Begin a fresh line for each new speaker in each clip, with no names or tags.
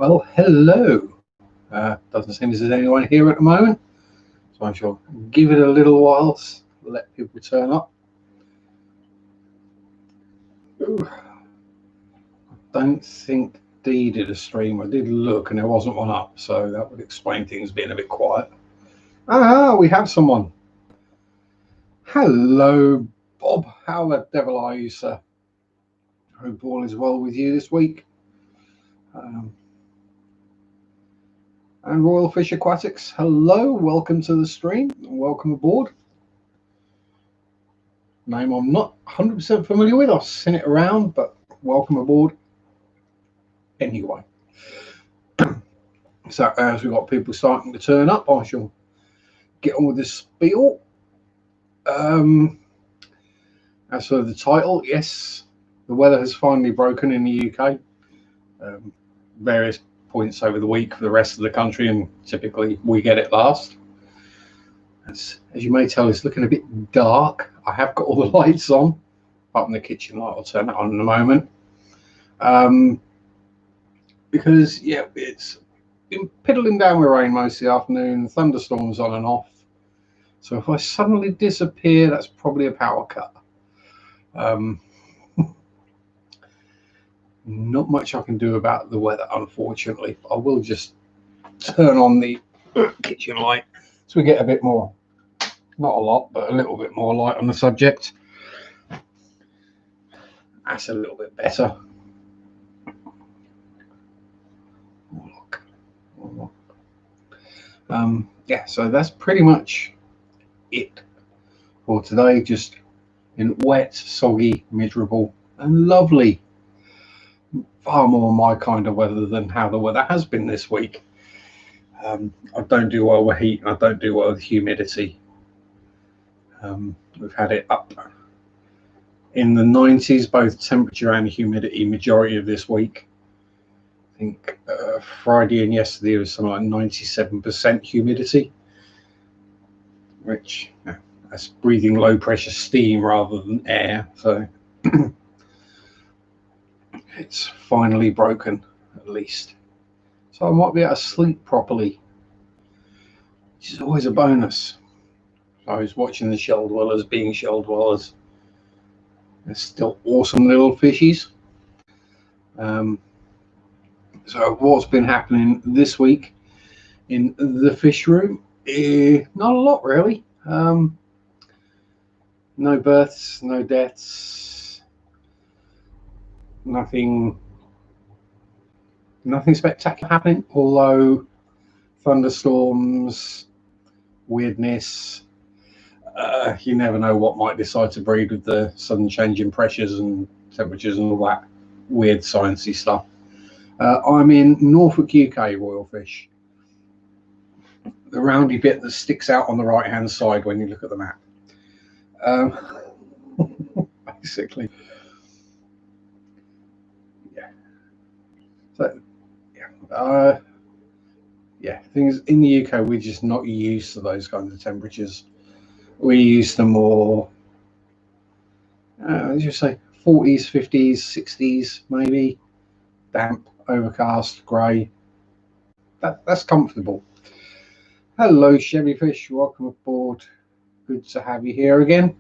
Well, hello. Doesn't seem as there's anyone here at the moment, so I shall give it a little while, let people turn up. Ooh, I don't think Dee did a stream. I did look and there wasn't one up, so that would explain things being a bit quiet. We have someone. Hello, Bob. How the devil are you, sir? Hope all is well with you this week. And Royal Fish Aquatics, hello, welcome to the stream, welcome aboard. Name I'm not 100% familiar with, I've seen it around, but welcome aboard anyway. So as we've got people starting to turn up, I shall get on with this spiel. As for the title, yes, the weather has finally broken in the UK. Various points over the week for the rest of the country, and typically we get it last. As you may tell, it's looking a bit dark. I have got all the lights on, apart from the kitchen light. I'll turn that on in a moment. Because yeah, it's been piddling down with rain most of the afternoon, thunderstorms on and off. So if I suddenly disappear, that's probably a power cut. Not much I can do about the weather, unfortunately. I will just turn on the kitchen light so we get a bit more, not a lot, but a little bit more light on the subject. That's a little bit better. Yeah, so that's pretty much it for today. Just in wet, soggy, miserable, and lovely. Far more my kind of weather than how the weather has been this week. I don't do well with heat, and I don't do well with humidity. We've had it up in the 90s, both temperature and humidity, majority of this week. I think Friday and yesterday was something like 97% humidity, which that's breathing low pressure steam rather than air. So it's finally broken, at least. So I might be able to sleep properly, which is always a bonus. I was watching the shell dwellers being shell dwellers. They're still awesome little fishies. So what's been happening this week in the fish room? Not a lot, really. No births, no deaths, nothing spectacular happening, although thunderstorms, weirdness, you never know what might decide to breed with the sudden change in pressures and temperatures and all that weird sciencey stuff. I'm in Norfolk, UK, Royal Fish. The roundy bit that sticks out on the right hand side when you look at the map. Basically. Yeah. So yeah, things in the UK, we're just not used to those kinds of temperatures. We're used to more, let's just say 40s, 50s, 60s, maybe. Damp, overcast, grey. That's comfortable. Hello, Chevy Fish. Welcome aboard. Good to have you here again.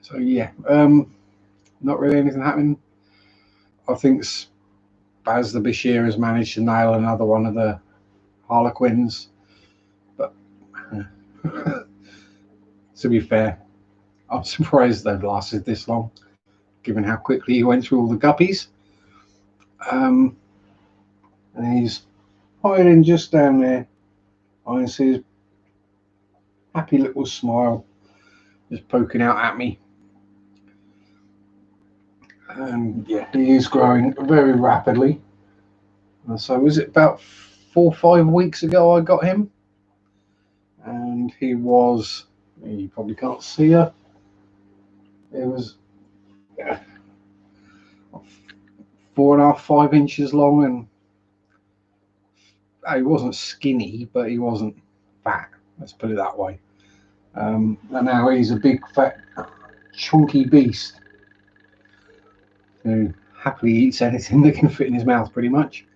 So yeah, not really anything happening. I think Baz the Bashir has managed to nail another one of the Harlequins, but to be fair, I'm surprised they've lasted this long, given how quickly he went through all the guppies. And he's hiding just down there. I can see his happy little smile just poking out at me. And yeah, he is growing very rapidly. So was it about 4 or 5 weeks ago I got him, and he was, you probably can't see her, it was 4.5, 5 inches long, and he wasn't skinny, but he wasn't fat, let's put it that way. And now he's a big fat chunky beast who happily eats anything that can fit in his mouth, pretty much.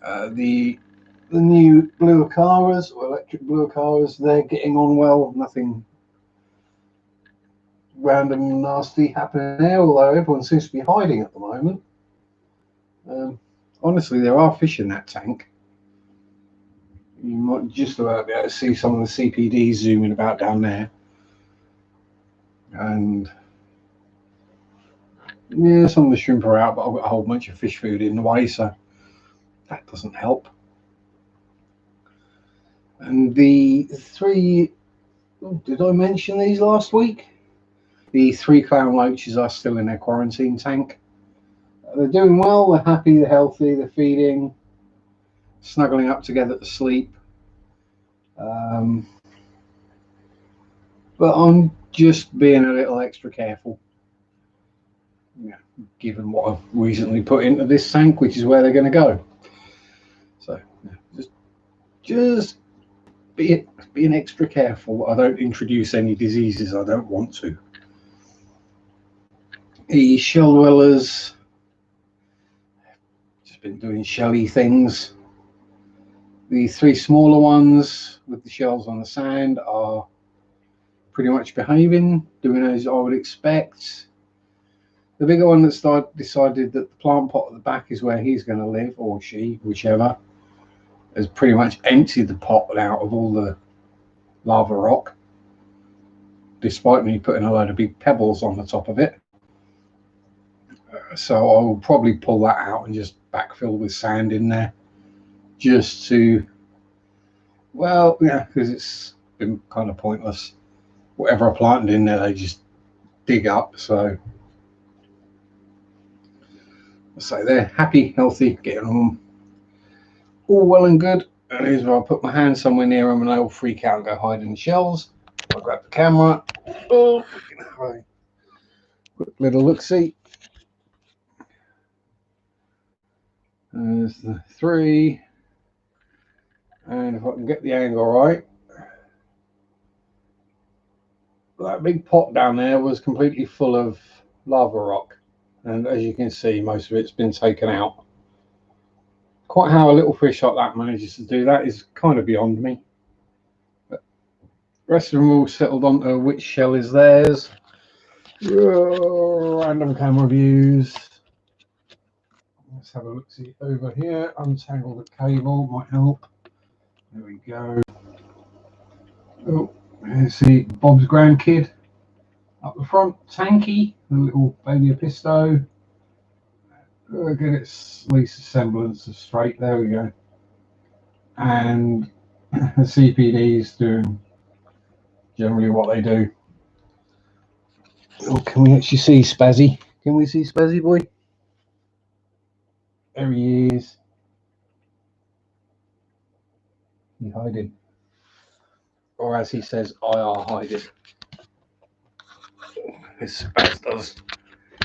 The new blue acaras, or electric blue acaras, they're getting on well. Nothing random nasty happening there, although everyone seems to be hiding at the moment. Honestly, there are fish in that tank. You might just about be able to see some of the CPDs zooming about down there. And yeah, some of the shrimp are out, but I've got a whole bunch of fish food in the way, so that doesn't help. And the three, did I mention these last week? The 3 clown loaches are still in their quarantine tank. They're doing well, they're happy, they're healthy, they're feeding, snuggling up together to sleep. But I'm just being a little extra careful, given what I've recently put into this tank, which is where they're going to go. So just being extra careful. I don't introduce any diseases I don't want to. The shell dwellers, just been doing shelly things. The 3 smaller ones with the shells on the sand are pretty much behaving, doing as I would expect. The bigger one that's decided that the plant pot at the back is where he's going to live, or she, whichever, has pretty much emptied the pot out of all the lava rock, despite me putting a load of big pebbles on the top of it. So I will probably pull that out and just backfill with sand in there, just to, well, yeah, because it's been kind of pointless. Whatever I planted in there, they just dig up. So they're happy, healthy, getting on, all well and good. And here's where I put my hand somewhere near them and they'll freak out and go hide in the shells. I'll grab the camera. Oh, quick little look-see. There's the 3. And if I can get the angle right, that big pot down there was completely full of lava rock. And as you can see, most of it's been taken out. Quite how a little fish like that manages to do that is kind of beyond me. But the rest of them all settled onto which shell is theirs. Random camera views. Let's have a look, see over here. Untangle the cable, might help. There we go. Oh, let's see Bob's grandkid up the front, Tanky, the little baby apisto. Get its least semblance of straight. There we go. And the CPDs doing generally what they do. Oh, can we actually see Spazzy? Can we see Spazzy boy? There he is. He hiding. Or as he says, I are hiding. This Spaz does.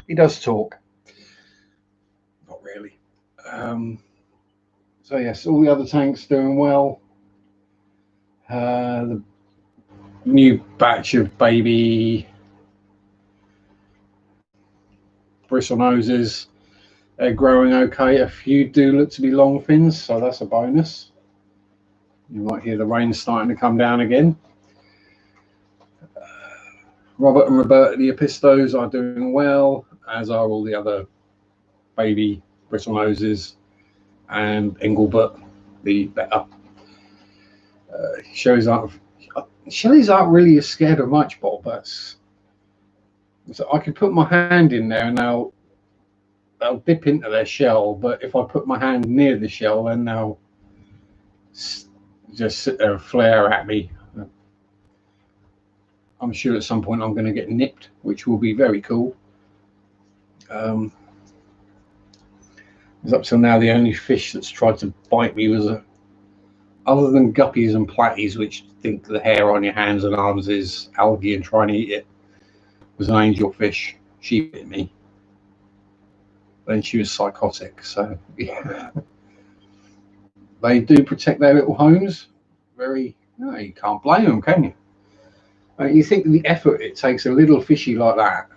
He does talk. Not really. So yes, all the other tanks doing well. The new batch of baby bristle noses, they're growing okay. A few do look to be long fins, so that's a bonus. You might hear the rain starting to come down again. Robert and Roberta, the apistos, are doing well, as are all the other baby bristle noses, and Engelbert, the better. Shellies aren't really scared of much, Bob. So I could put my hand in there and they'll dip into their shell, but if I put my hand near the shell, then they'll just sit there and flare at me. I'm sure at some point I'm going to get nipped, which will be very cool. Because up till now, the only fish that's tried to bite me was other than guppies and platies, which think the hair on your hands and arms is algae and trying to eat it, was an angelfish. She bit me. Then she was psychotic. So yeah, they do protect their little homes. Very, no, you can't blame them, can you? You think the effort it takes a little fishy like that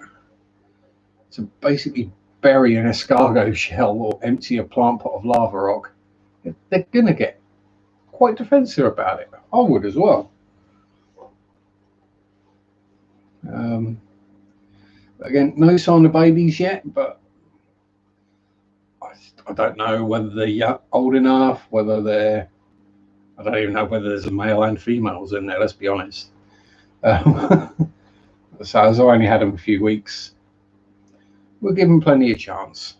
to basically bury an escargot shell or empty a plant pot of lava rock, they're going to get quite defensive about it. I would as well. Again, no sign of babies yet, but I don't know whether they're old enough, whether they're... I don't even know whether there's a male and females in there, let's be honest. So as I only had them a few weeks, we'll give them plenty of chance.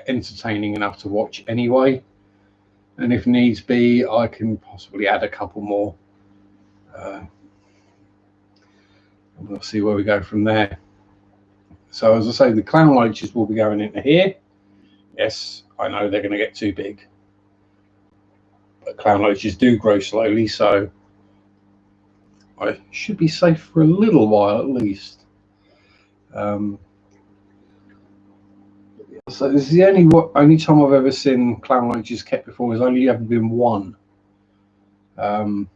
Entertaining enough to watch anyway, and if needs be, I can possibly add a couple more. We'll see where we go from there. So as I say, the clown loaches will be going into here. Yes, I know they're going to get too big, but clown loaches do grow slowly, so I should be safe for a little while at least. So this is the only time I've ever seen clown loaches kept before. There's only ever been one on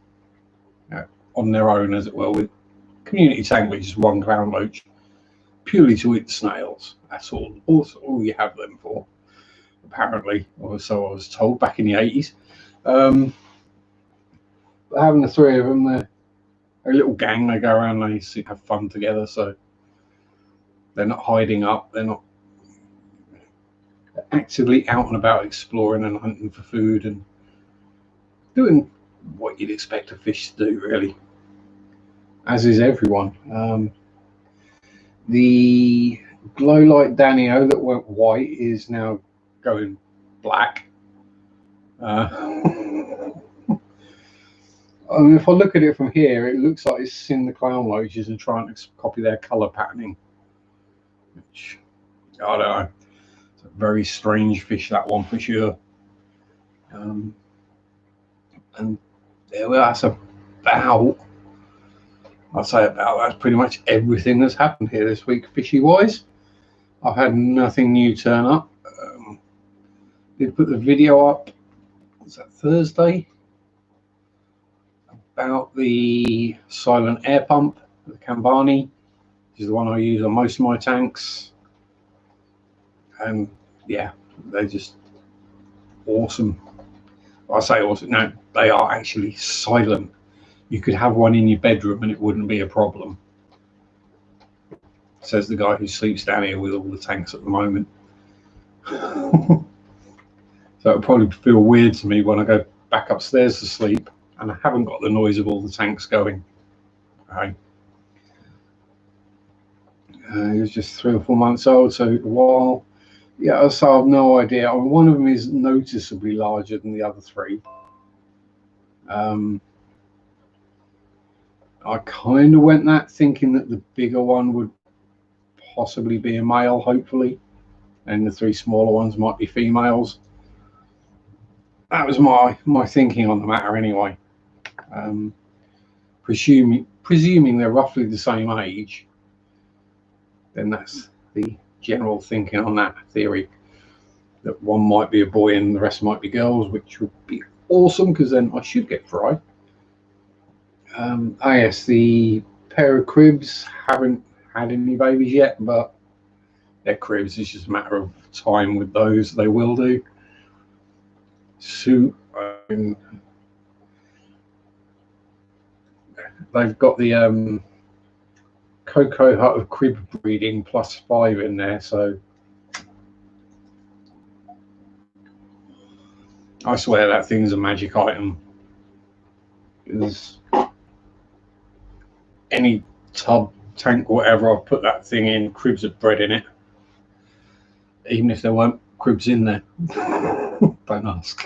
their own, as it were, with community tank, which is one clown loach purely to eat snails. That's all you have them for, apparently, or so I was told back in the 80s. But having the three of them, they're a little gang. They go around, they have fun together, so they're not hiding up, they're not actively out and about exploring and hunting for food and doing what you'd expect a fish to do, really, as is everyone. The glow light Danio that went white is now going black. I mean, if I look at it from here, it looks like it's seen the clown loaches and trying to copy their colour patterning, which I don't know. It's a very strange fish, that one, for sure. And there we are. That's about, I'd say that's pretty much everything that's happened here this week, fishy wise. I've had nothing new turn up. Did put the video up, was that Thursday, about the silent air pump, the Kambani, which is the one I use on most of my tanks. And yeah, they're just awesome. I say awesome, no, they are actually silent. You could have one in your bedroom and it wouldn't be a problem, says the guy who sleeps down here with all the tanks at the moment. So it'll probably feel weird to me when I go back upstairs to sleep and I haven't got the noise of all the tanks going. Okay. He was just 3 or 4 months old, so a while. Yeah, so I have no idea. I mean, one of them is noticeably larger than the other three. I kind of went that thinking that the bigger one would possibly be a male, hopefully, and the 3 smaller ones might be females. That was my thinking on the matter anyway. Presuming they're roughly the same age, then that's the general thinking on that theory, that one might be a boy and the rest might be girls, which would be awesome because then I should get fry. Yes, the pair of cribs haven't had any babies yet, but they're cribs. It's just a matter of time with those. They will do. So they've got the Cocoa Hut of crib breeding +5 in there, so I swear that thing's a magic item. Because any tub, tank, whatever I've put that thing in, cribs are bred in it, even if there weren't cribs in there. Don't ask.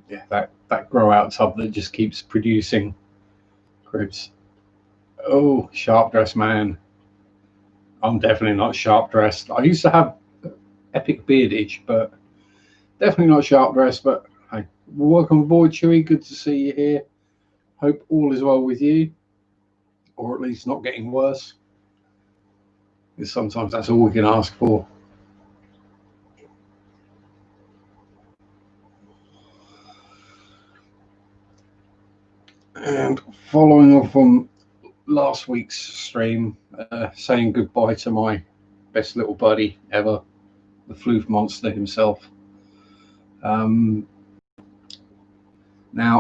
Yeah, that grow out tub that just keeps producing cribs. Oh, sharp dressed man. I'm definitely not sharp dressed. I used to have epic beardage, but definitely not sharp dressed. But hey, welcome aboard, Chewy. Good to see you here. Hope all is well with you, or at least not getting worse, because sometimes that's all we can ask for. And following on from last week's stream, saying goodbye to my best little buddy ever, the floof monster himself. Now,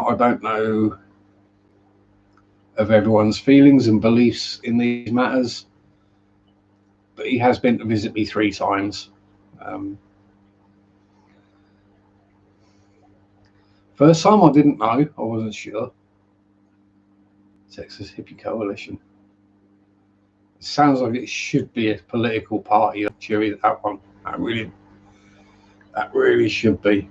I don't know of everyone's feelings and beliefs in these matters, but he has been to visit me 3 times. First time I didn't know, I wasn't sure. Texas Hippie Coalition. It sounds like it should be a political party, Chewy, that one. That really should be.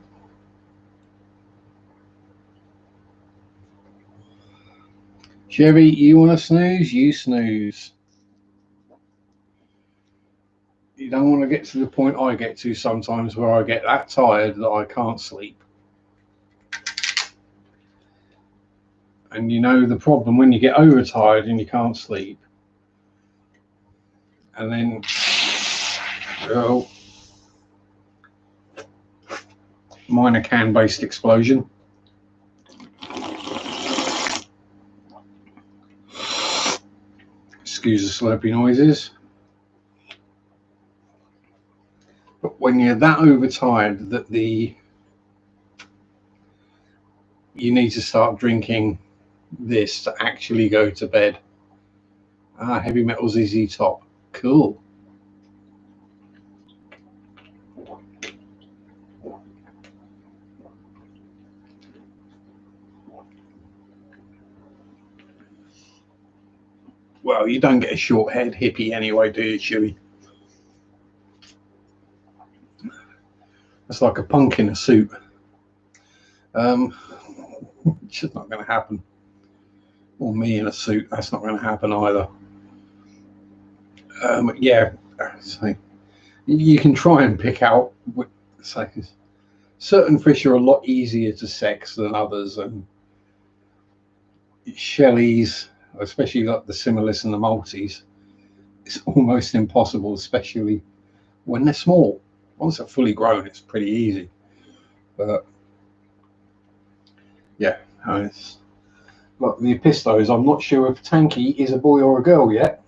Chevy, you want to snooze? You snooze. You don't want to get to the point I get to sometimes where I get that tired that I can't sleep. And you know the problem when you get overtired and you can't sleep. And then, well, minor can-based explosion. Excuse the slurpy noises. But when you're that overtired that you need to start drinking this to actually go to bed. Heavy Metal ZZ Top. Cool. Well, you don't get a short head hippie anyway, do you, Chewy? It's like a punk in a suit. It's just not going to happen. Or me in a suit, that's not going to happen either. Yeah, so you can try and pick out. So certain fish are a lot easier to sex than others, and shellies, especially like the Similis and the Maltese, it's almost impossible, especially when they're small. Once they're fully grown, it's pretty easy. But yeah, it's like the Epistos. I'm not sure if Tanky is a boy or a girl yet,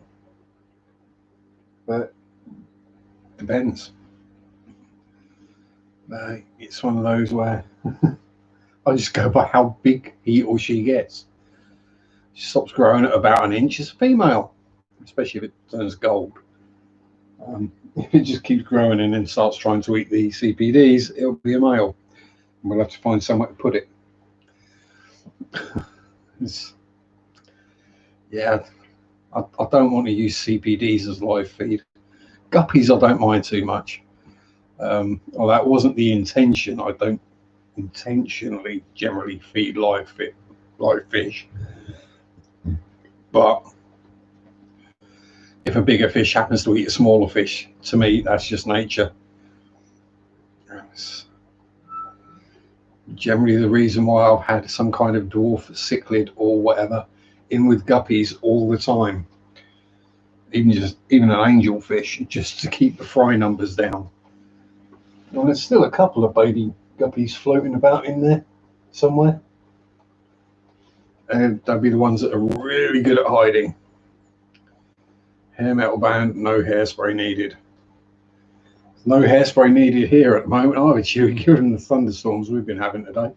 but depends. It's one of those where I just go by how big he or she gets. She stops growing at about an inch, it's a female, especially if it turns gold. If it just keeps growing and then starts trying to eat the CPDs, it'll be a male. And we'll have to find somewhere to put it. Yeah, I don't want to use CPDs as live feed. Guppies I don't mind too much. Well, that wasn't the intention. I don't intentionally generally feed live fish. But if a bigger fish happens to eat a smaller fish, to me, that's just nature. That's generally the reason why I've had some kind of dwarf cichlid or whatever in with guppies all the time. Even an angelfish, just to keep the fry numbers down. And there's still a couple of baby guppies floating about in there somewhere. And they'll be the ones that are really good at hiding. Hair metal band, no hairspray needed. No hairspray needed here at the moment either, Chewy, given the thunderstorms we've been having today.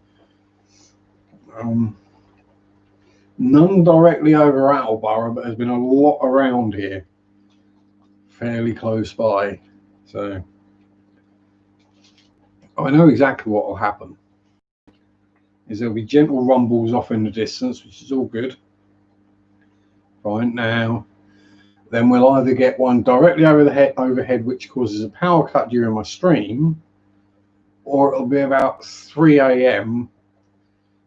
None directly over Attleborough, but there's been a lot around here, fairly close by. So I know exactly what will happen. There'll be gentle rumbles off in the distance, which is all good. Fine. Now, then we'll either get one directly overhead, which causes a power cut during my stream, or it'll be about 3 a.m.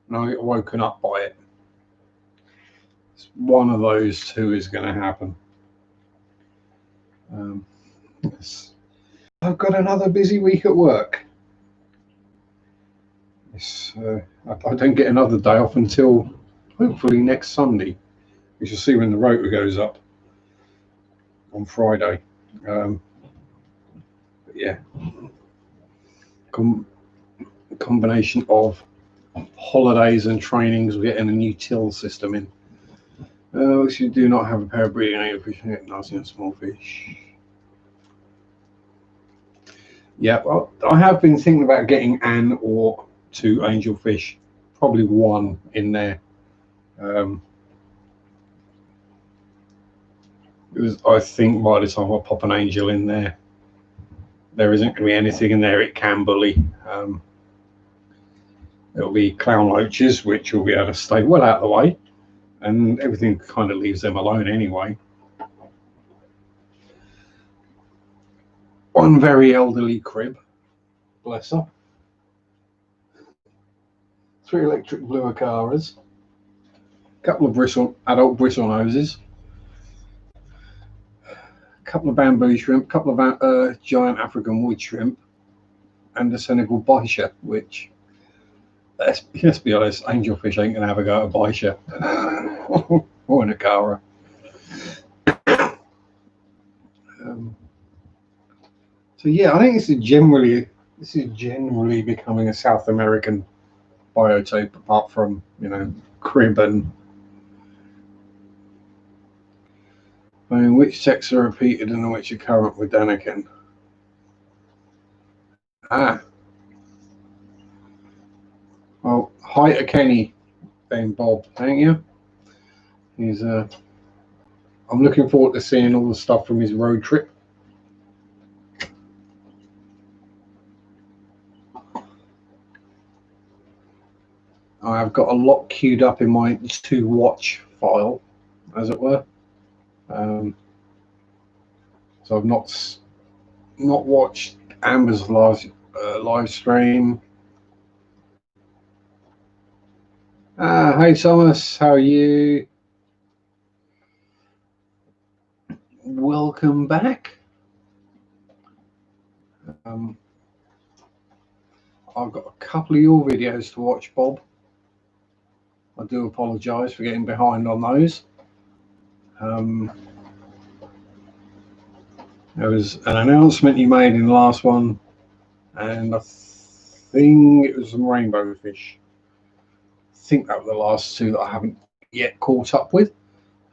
and I'll get woken up by it. One of those two is going to happen. Yes. I've got another busy week at work. Yes, I don't get another day off until hopefully next Sunday. We shall see when the rotor goes up on Friday. But yeah, combination of holidays and trainings. We're getting a new till system in. If you do not have a pair of breeding angelfish, get nasty and small fish. Yeah, well, I have been thinking about getting an or two angelfish, probably one in there. Because I think by the time I pop an angel in there, there isn't going to be anything in there it can bully. It'll be clown loaches, which will be able to stay well out of the way, and everything kind of leaves them alone anyway. One very elderly crib, bless her. 3 electric blue acaras, a couple of adult bristle noses, a couple of bamboo shrimp, a couple of giant African wood shrimp, and a Senegal baisha, which, let's be honest, angelfish ain't going to have a go at a baisha or an acara. So yeah, I think this is generally becoming a South American biotope, apart from, you know, crib and. I mean, which texts are repeated and which are current with Daniken? Well, hi to Kenny, then Bob, thank you. He's I'm looking forward to seeing all the stuff from his road trip. I've got a lot queued up in my to watch file, as it were. So I've not watched Amber's live stream. Hey Thomas, how are you? Welcome back. I've got a couple of your videos to watch, Bob. I do apologise for getting behind on those. There was an announcement you made in the last one, and I think it was some rainbow fish. I think that were the last two that I haven't yet caught up with.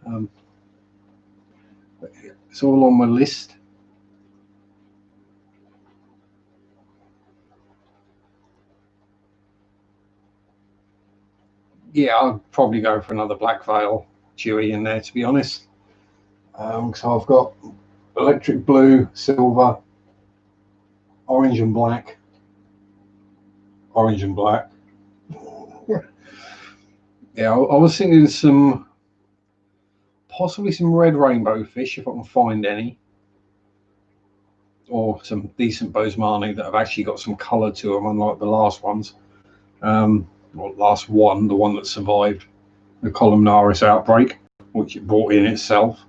But it's all on my list. Yeah, I'll probably go for another black veil chewy in there, to be honest. So I've got electric blue, silver, orange and black. Orange and black. Yeah, I was thinking possibly some red rainbow fish, if I can find any, or some decent Bosemani that have actually got some colour to them, unlike the last ones. Well, last one, the one that survived the columnaris outbreak, which it brought in itself.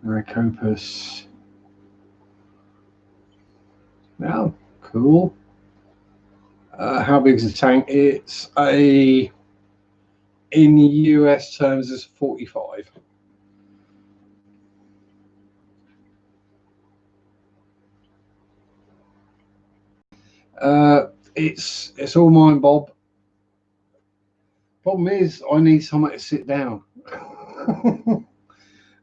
Maricopus. Now, cool. How big is the tank? It's in US terms, it's 45. It's all mine, Bob. Problem is, I need somewhere to sit down.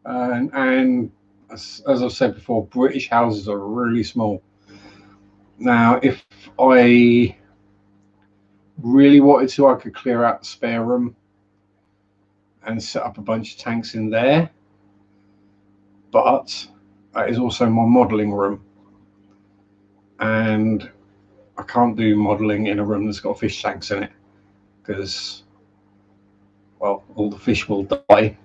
and as I've said before, British houses are really small. Now, if I really wanted to, I could clear out the spare room and set up a bunch of tanks in there. But that is also my modelling room. And I can't do modelling in a room that's got fish tanks in it, because, well, all the fish will die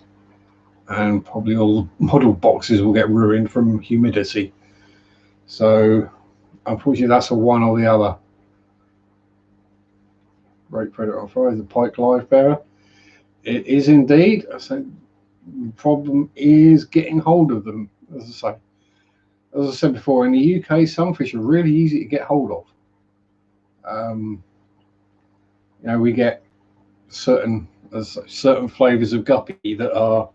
and probably all the model boxes will get ruined from humidity. So unfortunately, that's a one or the other. Great predator on fire, the pike live bearer. It is indeed. I think the problem is getting hold of them. As I said before, in the UK, some fish are really easy to get hold of. You know, we get certain flavors of guppy that are,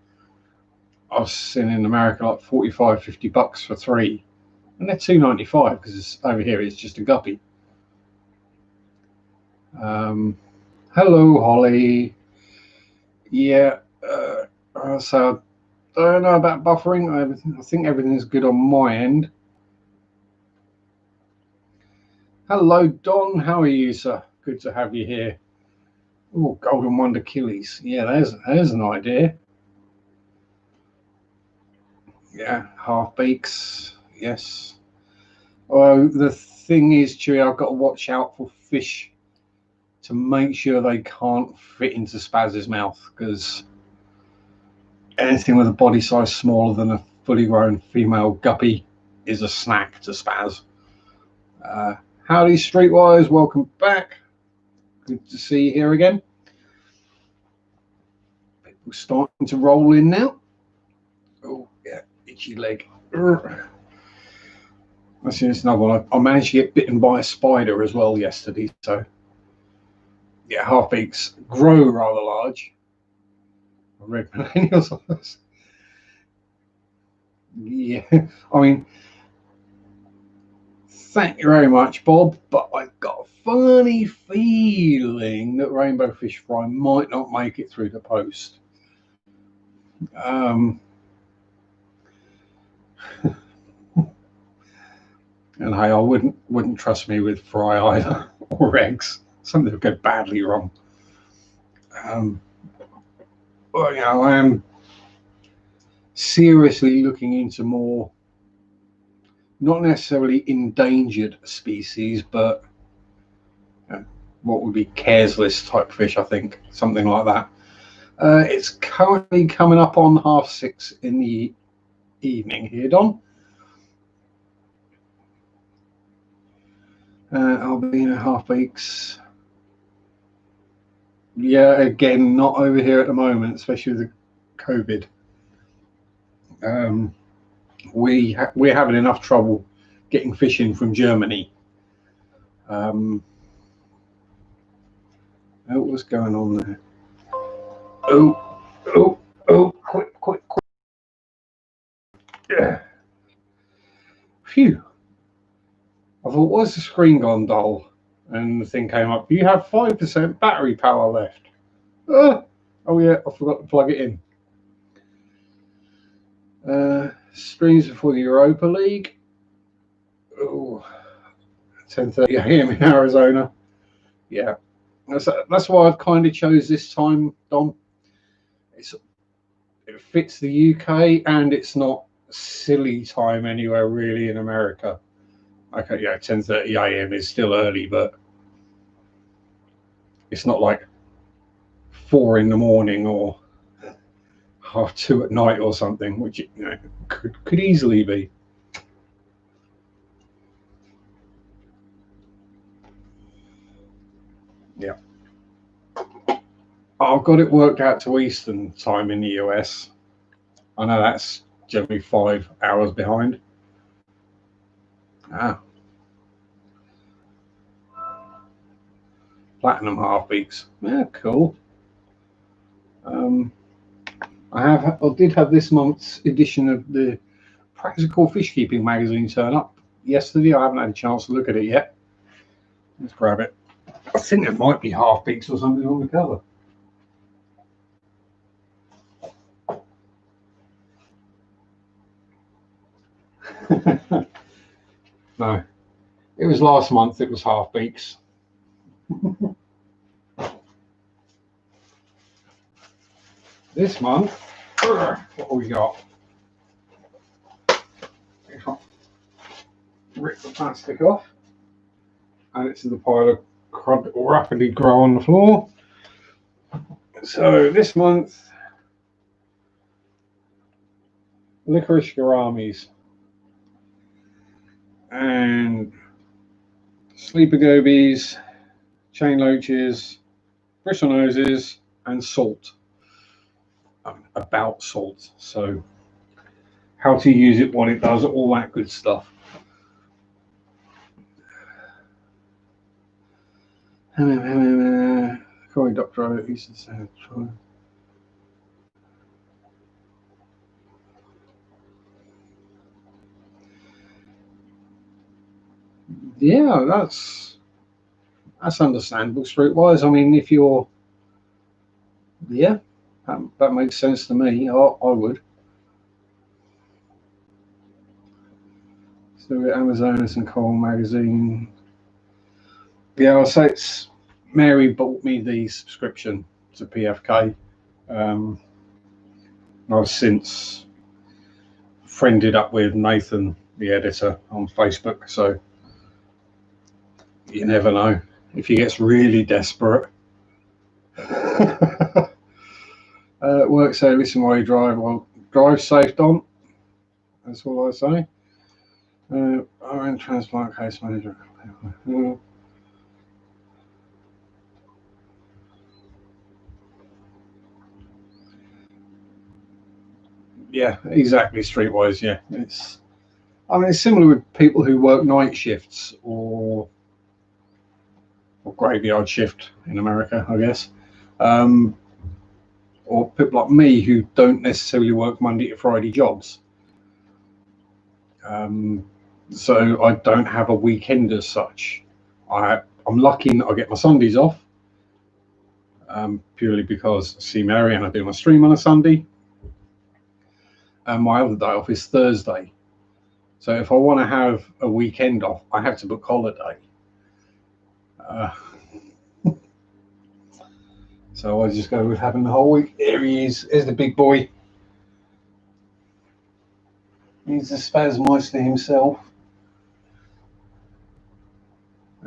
I've seen in America, like $45-50 for 3, and they're $2.95 because over here it's just a guppy. Hello, Holly. Yeah. So I don't know about buffering. I think everything's good on my end. Hello, Don. How are you, sir? Good to have you here. Oh, Golden Wonder Achilles. Yeah, there's an idea. Yeah, half beaks. Yes. Well, the thing is, Chewy, I've got to watch out for fish to make sure they can't fit into Spaz's mouth, because anything with a body size smaller than a fully grown female guppy is a snack to Spaz. Howdy, Streetwise. Welcome back. Good to see you here again. People starting to roll in now. Oh, yeah, itchy leg. That's another one. I managed to get bitten by a spider as well yesterday. So, yeah, half beaks grow rather large. Red millennials. Yeah, I mean, thank you very much, Bob. But I've got a funny feeling that rainbow fish fry might not make it through the post. And hey, I wouldn't trust me with fry either or eggs. Something would go badly wrong. Well, you know, I am seriously looking into more, not necessarily endangered species, but what would be cares list type fish, I think, something like that. It's currently coming up on 6:30 in the evening here, Don. I'll be in half beaks. Yeah, again, not over here at the moment, especially with the COVID. We're having enough trouble getting fish in from Germany. Oh, what's going on there? Oh, quick. Yeah. Phew. I thought, what's the screen gone dull? And the thing came up, you have 5% battery power left. Oh yeah, I forgot to plug it in. Streams before the Europa League. Oh, 10:30 a.m. in Arizona. Yeah, that's why I've kind of chose this time, Dom. It fits the UK and it's not silly time anywhere really in America. Okay, yeah, 10:30 a.m. is still early, but it's not like 4 in the morning or 2:30 at night or something, which could easily be. Yeah, I've got it worked out to Eastern time in the US. I know that's generally 5 hours behind. Platinum half beaks. Yeah, cool. I did have this month's edition of the Practical Fish Keeping magazine turn up yesterday. I haven't had a chance to look at it yet. Let's grab it. I think there might be half beaks or something on the cover. No, it was last month. It was half beaks. This month, what have we got? Rip the plastic off, and it's in the pile of crud that will rapidly grow on the floor. So this month, licorice gouramis and sleeper gobies, chain loaches, bristle noses, and salt. About salt, so how to use it, what it does, all that good stuff. Corey, Doctor, yeah, that's understandable. Streetwise, I mean, if you're, yeah, That makes sense to me. I would. So Amazonas and Coral magazine. Yeah, I'll say it's Mary bought me the subscription to PFK. I've since friended up with Nathan, the editor, on Facebook. So you never know if he gets really desperate. Work say, listen while you drive. Well, drive safe, Don. That's all I say. I'm in transplant case manager. Yeah, exactly. Streetwise, yeah. I mean, it's similar with people who work night shifts or graveyard shift in America, I guess. Or people like me who don't necessarily work Monday to Friday jobs. So I don't have a weekend as such. I'm lucky that I get my Sundays off, purely because I see Mary and I do my stream on a Sunday. And my other day off is Thursday. So if I want to have a weekend off, I have to book holiday. So I just go with having the whole week. There he is. There's the big boy. He's the Spasmeister himself.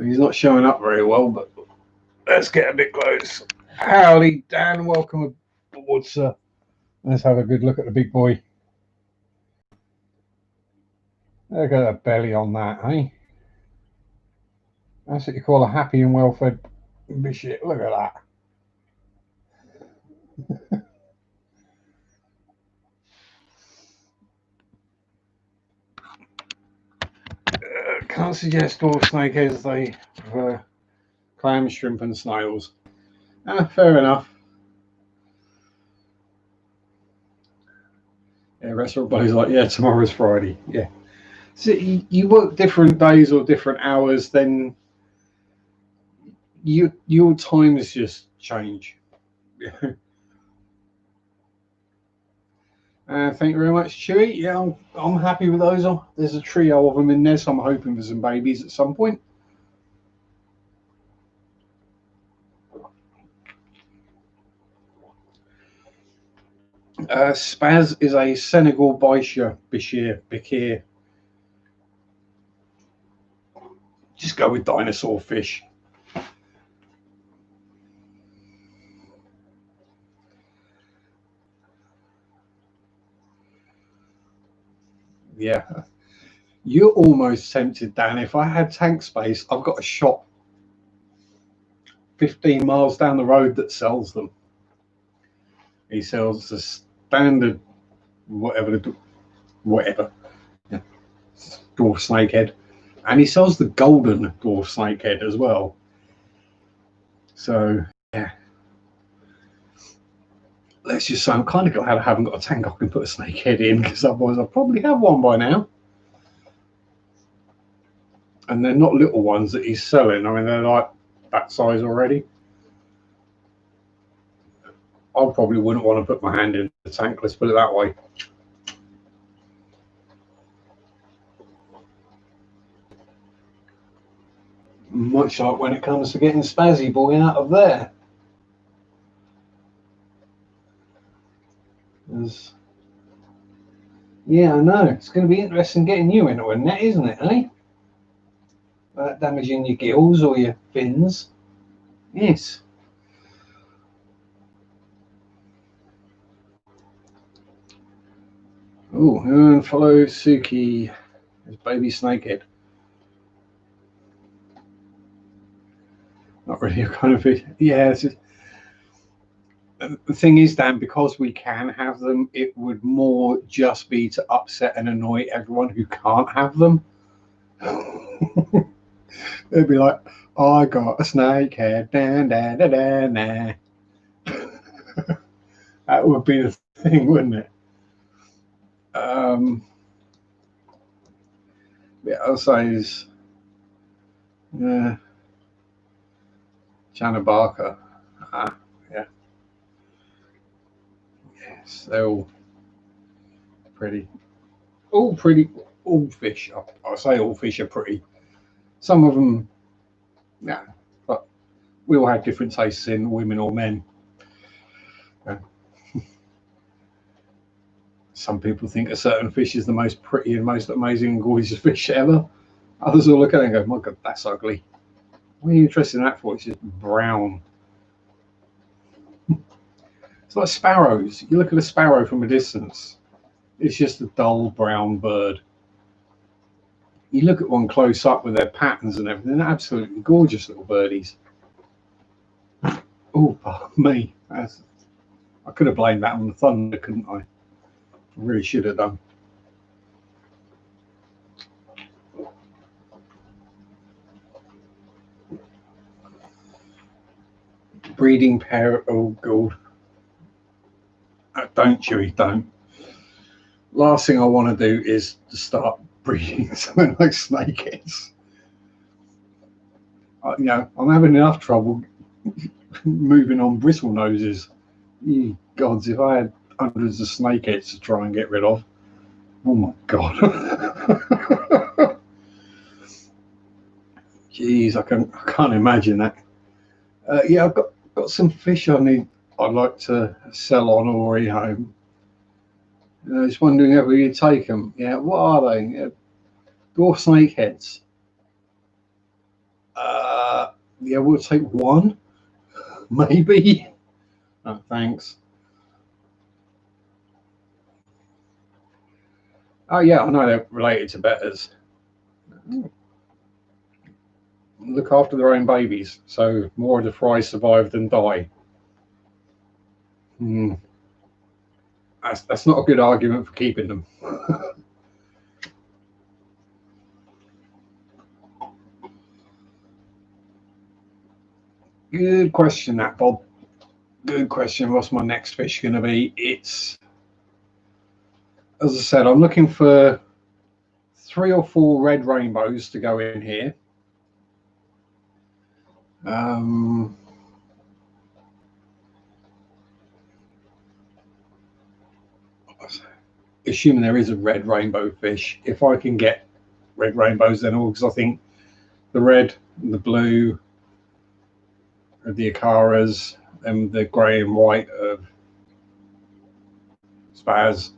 He's not showing up very well, but let's get a bit close. Howdy, Dan. Welcome aboard, sir. Let's have a good look at the big boy. Look at the belly on that, eh? That's what you call a happy and well-fed bishop. Look at that. Can't suggest dwarf snakeheads. They prefer clams, shrimp, and snails. Fair enough. Yeah, restaurant buddy's like, yeah, tomorrow's Friday. Yeah. So you work different days or different hours, then your times just change. Thank you very much, Chewy. Yeah, I'm happy with those. There's a trio of them in there, so I'm hoping for some babies at some point. Spaz is a Senegal Bashir. Just go with dinosaur fish. Yeah. You're almost tempted, Dan. If I had tank space, I've got a shop 15 miles down the road that sells them. He sells the standard, whatever, yeah, dwarf snakehead, and he sells the golden dwarf snakehead as well. So yeah, let's just say I'm kind of glad I haven't got a tank I can put a snakehead in, because otherwise I'll probably have one by now. And they're not little ones that he's selling. I mean, they're like that size already. I probably wouldn't want to put my hand in the tank, let's put it that way. Much like when it comes to getting Spazzy Boy out of there. Yeah, I know. It's going to be interesting getting you into a net, isn't it, eh? Without damaging your gills or your fins. Yes. Oh, and follow Suki, his baby snakehead. Not really a kind of fish. Yeah, the thing is, Dan, because we can have them, it would more just be to upset and annoy everyone who can't have them. They'd be like, oh, I got a snakehead. Da, da, da, da, da. That would be the thing, wouldn't it? Yeah, I'll say is Jana Barker. Yeah. they're all pretty. All pretty. All fish. I say all fish are pretty. Some of them, yeah, but we all have different tastes in women or men. Some people think a certain fish is the most pretty and most amazing and gorgeous fish ever. Others will look at it and go, my God, that's ugly. What are you interested in that for? It's just brown. It's like sparrows. You look at a sparrow from a distance, it's just a dull brown bird. You look at one close up with their patterns and everything, they're absolutely gorgeous little birdies. Oh, pardon me. I could have blamed that on the thunder, couldn't I? I really should have done. Breeding pair. Oh, God. Don't, Chewy, don't. Last thing I want to do is to start breeding something like snakeheads. You know, I'm having enough trouble moving on bristle noses. Ye gods, if I had hundreds of snakeheads to try and get rid of. Oh my God. Jeez, I can't imagine that. Yeah, I've got some fish I'd like to sell on or bring home. I was wondering if we could take them. Yeah, what are they? Yeah, dwarf snakeheads. Yeah, we'll take one, maybe. Oh, thanks. Oh yeah, I know they're related to betters. Look after their own babies, so more of the fry survive than die. That's not a good argument for keeping them. Good question, that Bob. Good question. What's my next fish going to be? It's, as I said, I'm looking for 3 or 4 red rainbows to go in here. Assuming there is a red rainbow fish, if I can get red rainbows, then all, because I think the red, the blue, the Acaras, and the grey and white of spaz,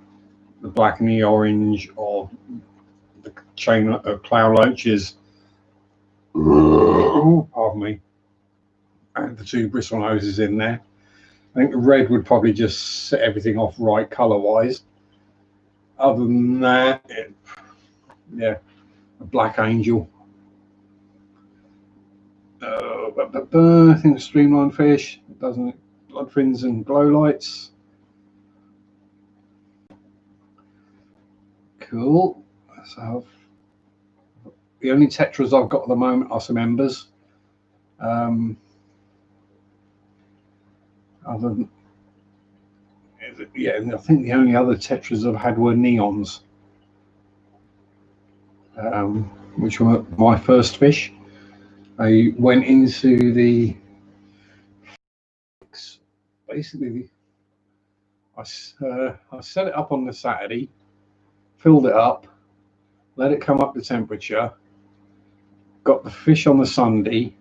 the black and the orange, or the chain of cloud loaches. Oh, pardon me. And the 2 bristle noses in there. I think the red would probably just set everything off right colour wise. Other than that, yeah, a black angel. I think a streamlined fish. It doesn't, blood fins and glow lights. Cool. So the only tetras I've got at the moment are some embers. Other than, yeah, I think the only other tetras I've had were neons, which were my first fish. I went into the, basically, I set it up on the Saturday, filled it up, let it come up to temperature, got the fish on the Sunday,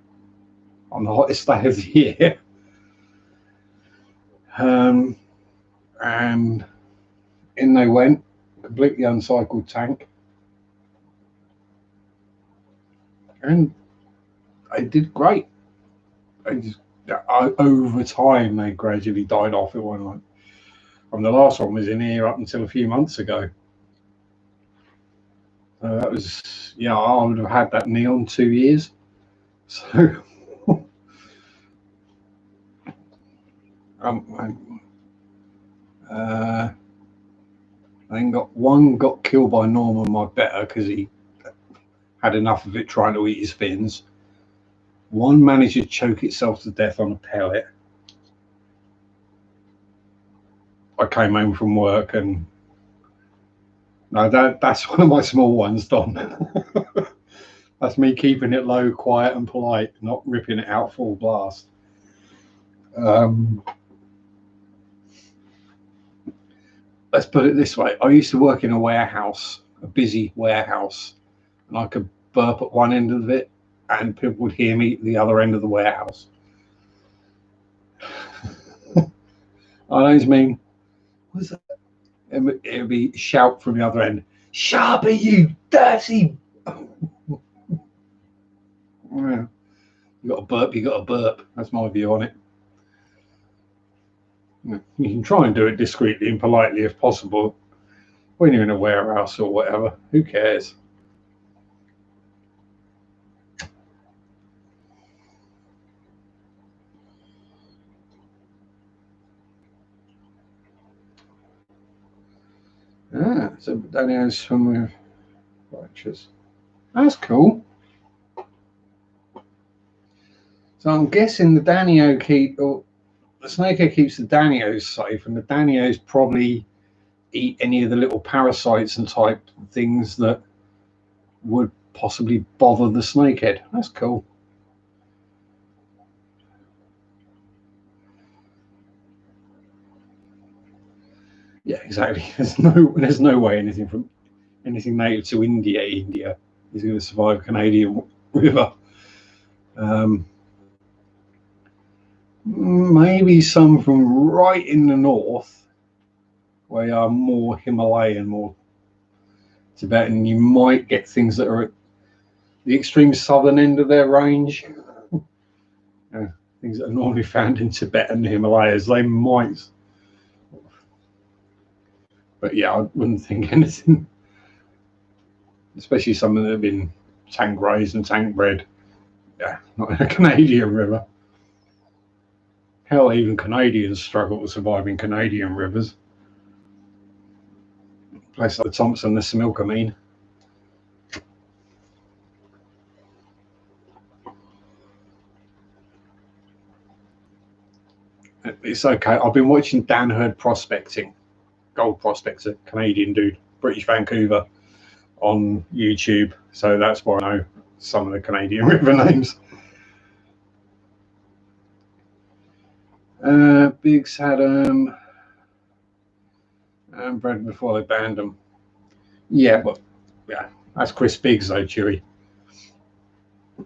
on the hottest day of the year, and in they went, completely uncycled tank, and they did great. Over time, they gradually died off. It went like, from the last one was in here up until a few months ago. That was, yeah, I would have had that neon 2 years. So I then got killed by Norman, my better, because he had enough of it trying to eat his fins. One managed to choke itself to death on a pellet. I came home from work and no, that's one of my small ones, Don. That's me keeping it low, quiet and polite, not ripping it out full blast. let's put it this way. I used to work in a warehouse, a busy warehouse, and I could burp at one end of it and people would hear me at the other end of the warehouse. I don't mean, what's that? It would be shout from the other end, Sharpie, you dirty. Yeah. You got a burp, you got a burp. That's my view on it. You can try and do it discreetly and politely if possible. When you're in a warehouse or whatever, who cares? Ah, so Daniel's from the Righteous. That's cool. So I'm guessing the Danio the snakehead keeps the Danios safe, and the Danios probably eat any of the little parasites and type things that would possibly bother the snakehead. That's cool. Yeah, exactly. There's no way anything native to India is going to survive Canadian river. Maybe some from right in the north, where you are more Himalayan, more Tibetan. You might get things that are at the extreme southern end of their range. Things that are normally found in Tibet and the Himalayas. They might, but yeah, I wouldn't think anything. Especially some that have been tank raised and tank bred. Yeah, not in a Canadian river. Hell, even Canadians struggle to survive in Canadian rivers. Places like the Thompson, the Similkameen. It's okay. I've been watching Dan Hurd prospecting, gold prospector, Canadian dude, British Vancouver, on YouTube. So that's why I know some of the Canadian river names. Biggs had and bred before they banned them. Yeah, but yeah, that's Chris Biggs though, Chewy.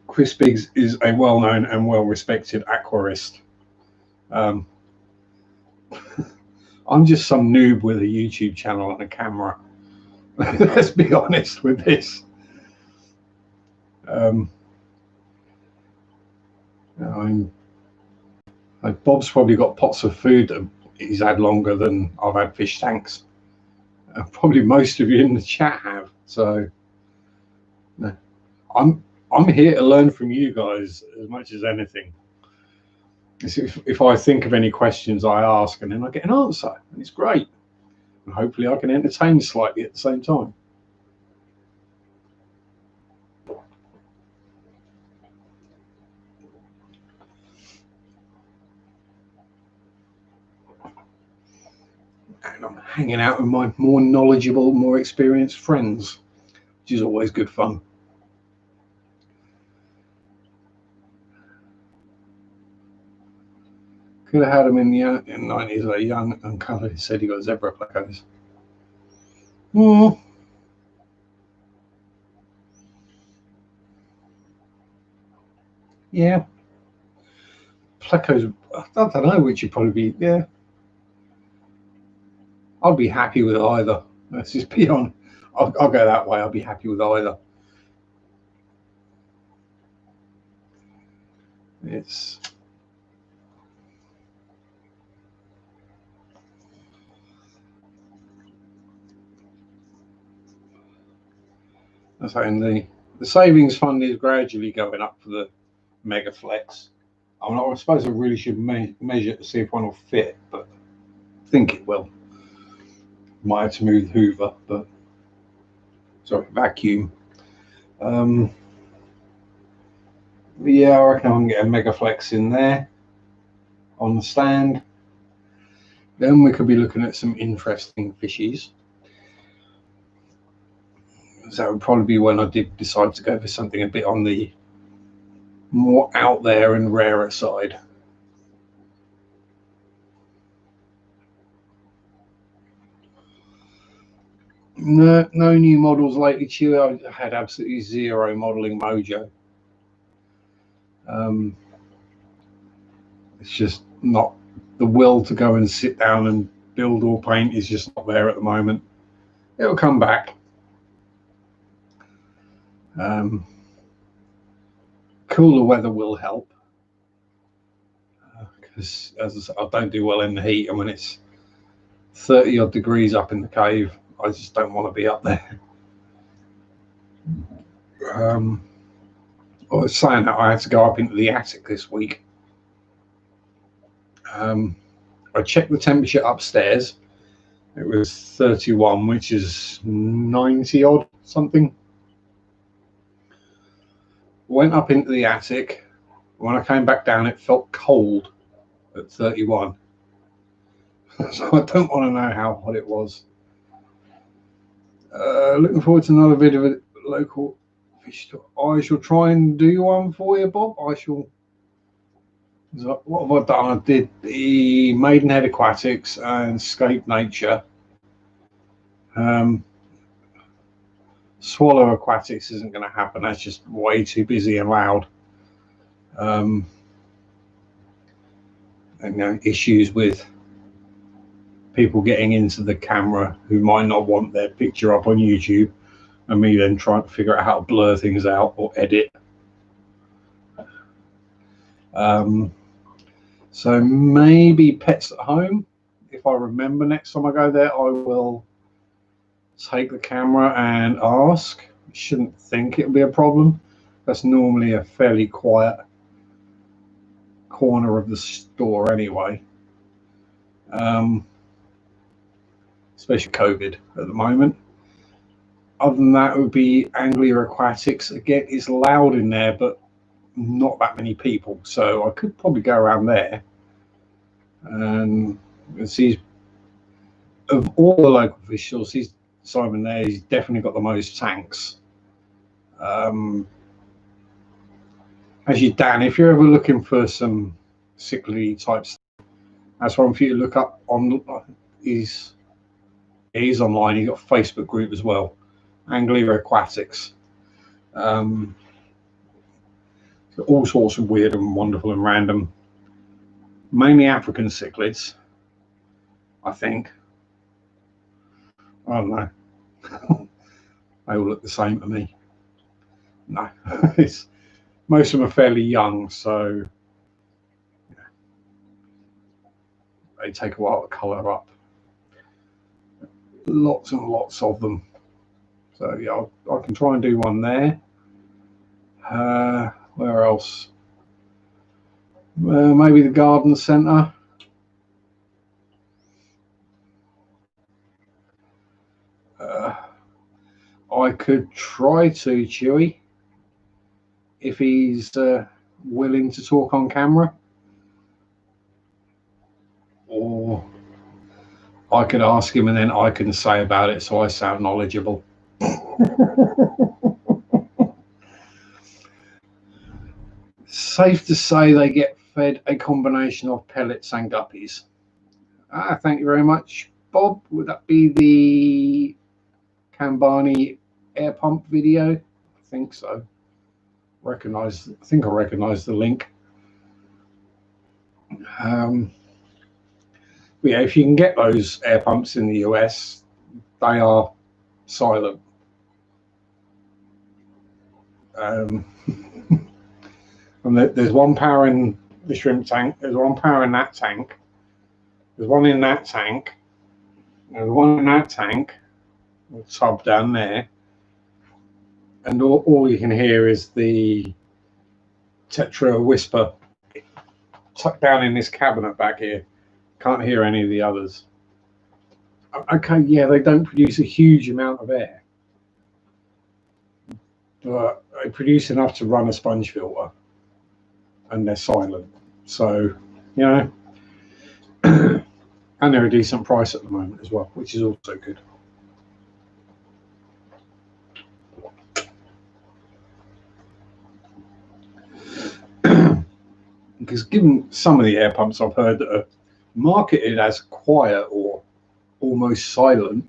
Chris Biggs is a well-known and well-respected aquarist. I'm just some noob with a YouTube channel and a camera. Let's be honest with this. Bob's probably got pots of food that he's had longer than I've had fish tanks. Probably most of you in the chat have. So I'm here to learn from you guys as much as anything. If I think of any questions, I ask, and then I get an answer, and it's great. And hopefully, I can entertain slightly at the same time. And I'm hanging out with my more knowledgeable, more experienced friends, which is always good fun. Could have had him in the 90s, a young uncle. He said he got zebra plecos. Yeah. Plecos, I don't know which would probably be, yeah. I'll be happy with either. Let's just be on. I'll go that way. I'll be happy with either. It's I'm saying the savings fund is gradually going up for the Mega Flex. I suppose I really should measure to see if one will fit, but I think it will. Might have to move the Hoover, but sorry, vacuum. Yeah, I reckon I can get a Mega Flex in there on the stand. Then we could be looking at some interesting fishies. So that would probably be when I did decide to go for something a bit on the more out there and rarer side. No new models lately, Chewy. I had absolutely zero modelling mojo. It's just not the will to go and sit down and build or paint is just not there at the moment. It'll come back. Cooler weather will help, because as I said, I don't do well in the heat, and when it's 30 odd degrees up in the cave, I just don't want to be up there. I was saying that I had to go up into the attic this week. I checked the temperature upstairs. It was 31, which is 90 odd something. Went up into the attic. When I came back down, it felt cold at 31. So I don't want to know how hot it was. Looking forward to another video of a local fish store. I shall try and do one for you, Bob. I shall. What have I done? I did the Maidenhead Aquatics and Scape Nature. Swallow Aquatics isn't going to happen. That's just way too busy and loud. And, issues with people getting into the camera who might not want their picture up on YouTube, and me then trying to figure out how to blur things out or edit. So maybe Pets at Home. If I remember next time I go there, I will take the camera and ask. I shouldn't think it'll be a problem. That's normally a fairly quiet corner of the store anyway. Especially COVID at the moment. Other than that, it would be Anglia Aquatics. Again, it's loud in there, but not that many people, so I could probably go around there. And see, of all the local fish stores, Simon there, he's definitely got the most tanks. Actually, Dan, if you're ever looking for some cichlid type stuff, that's one for you to look up on. He's online. He's got a Facebook group as well, Anglia Aquatics. All sorts of weird and wonderful and random, mainly African cichlids, I think. I don't know. They all look the same to me. No, most of them are fairly young, so yeah, they take a while to colour up. Lots and lots of them. So yeah, I can try and do one there. Where else? Maybe the garden centre. I could try to, Chewy, if he's willing to talk on camera. Or I could ask him and then I can say about it so I sound knowledgeable. Safe to say they get fed a combination of pellets and guppies. Thank you very much, Bob. Would that be the Kambani air pump video? I think so. I think I recognise the link. Yeah, if you can get those air pumps in the US, they are silent. And there's one power in the shrimp tank. There's one power in that tank. There's one in that tank. There's one in that tank. The tub down there. And all you can hear is the Tetra Whisper tucked down in this cabinet back here. Can't hear any of the others. Okay, yeah, they don't produce a huge amount of air, but they produce enough to run a sponge filter, and they're silent. So, you know, and they're a decent price at the moment as well, which is also good. Because given some of the air pumps I've heard that are marketed as quiet or almost silent,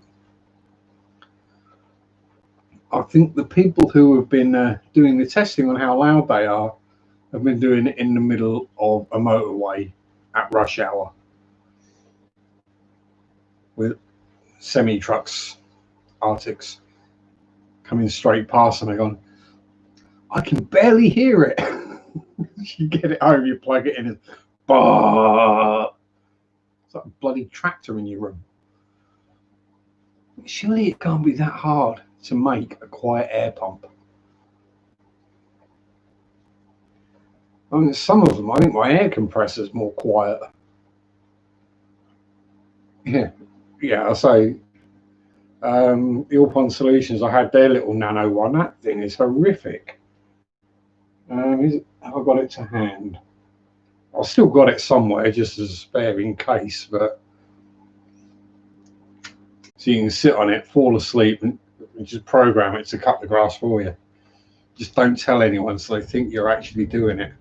I think the people who have been doing the testing on how loud they are have been doing it in the middle of a motorway at rush hour with semi-trucks, Arctics, coming straight past, and they're going, I can barely hear it. You get it home, you plug it in, and bah! It's like a bloody tractor in your room. Surely it can't be that hard to make a quiet air pump. I mean, some of them, I think my air compressor is more quiet. Yeah, I say, the Alpine Solutions, I had their little nano one. That thing is horrific. Have I got it to hand? I've still got it somewhere just as a spare in case, but so you can sit on it, fall asleep, and just program it to cut the grass for you. Just don't tell anyone so they think you're actually doing it.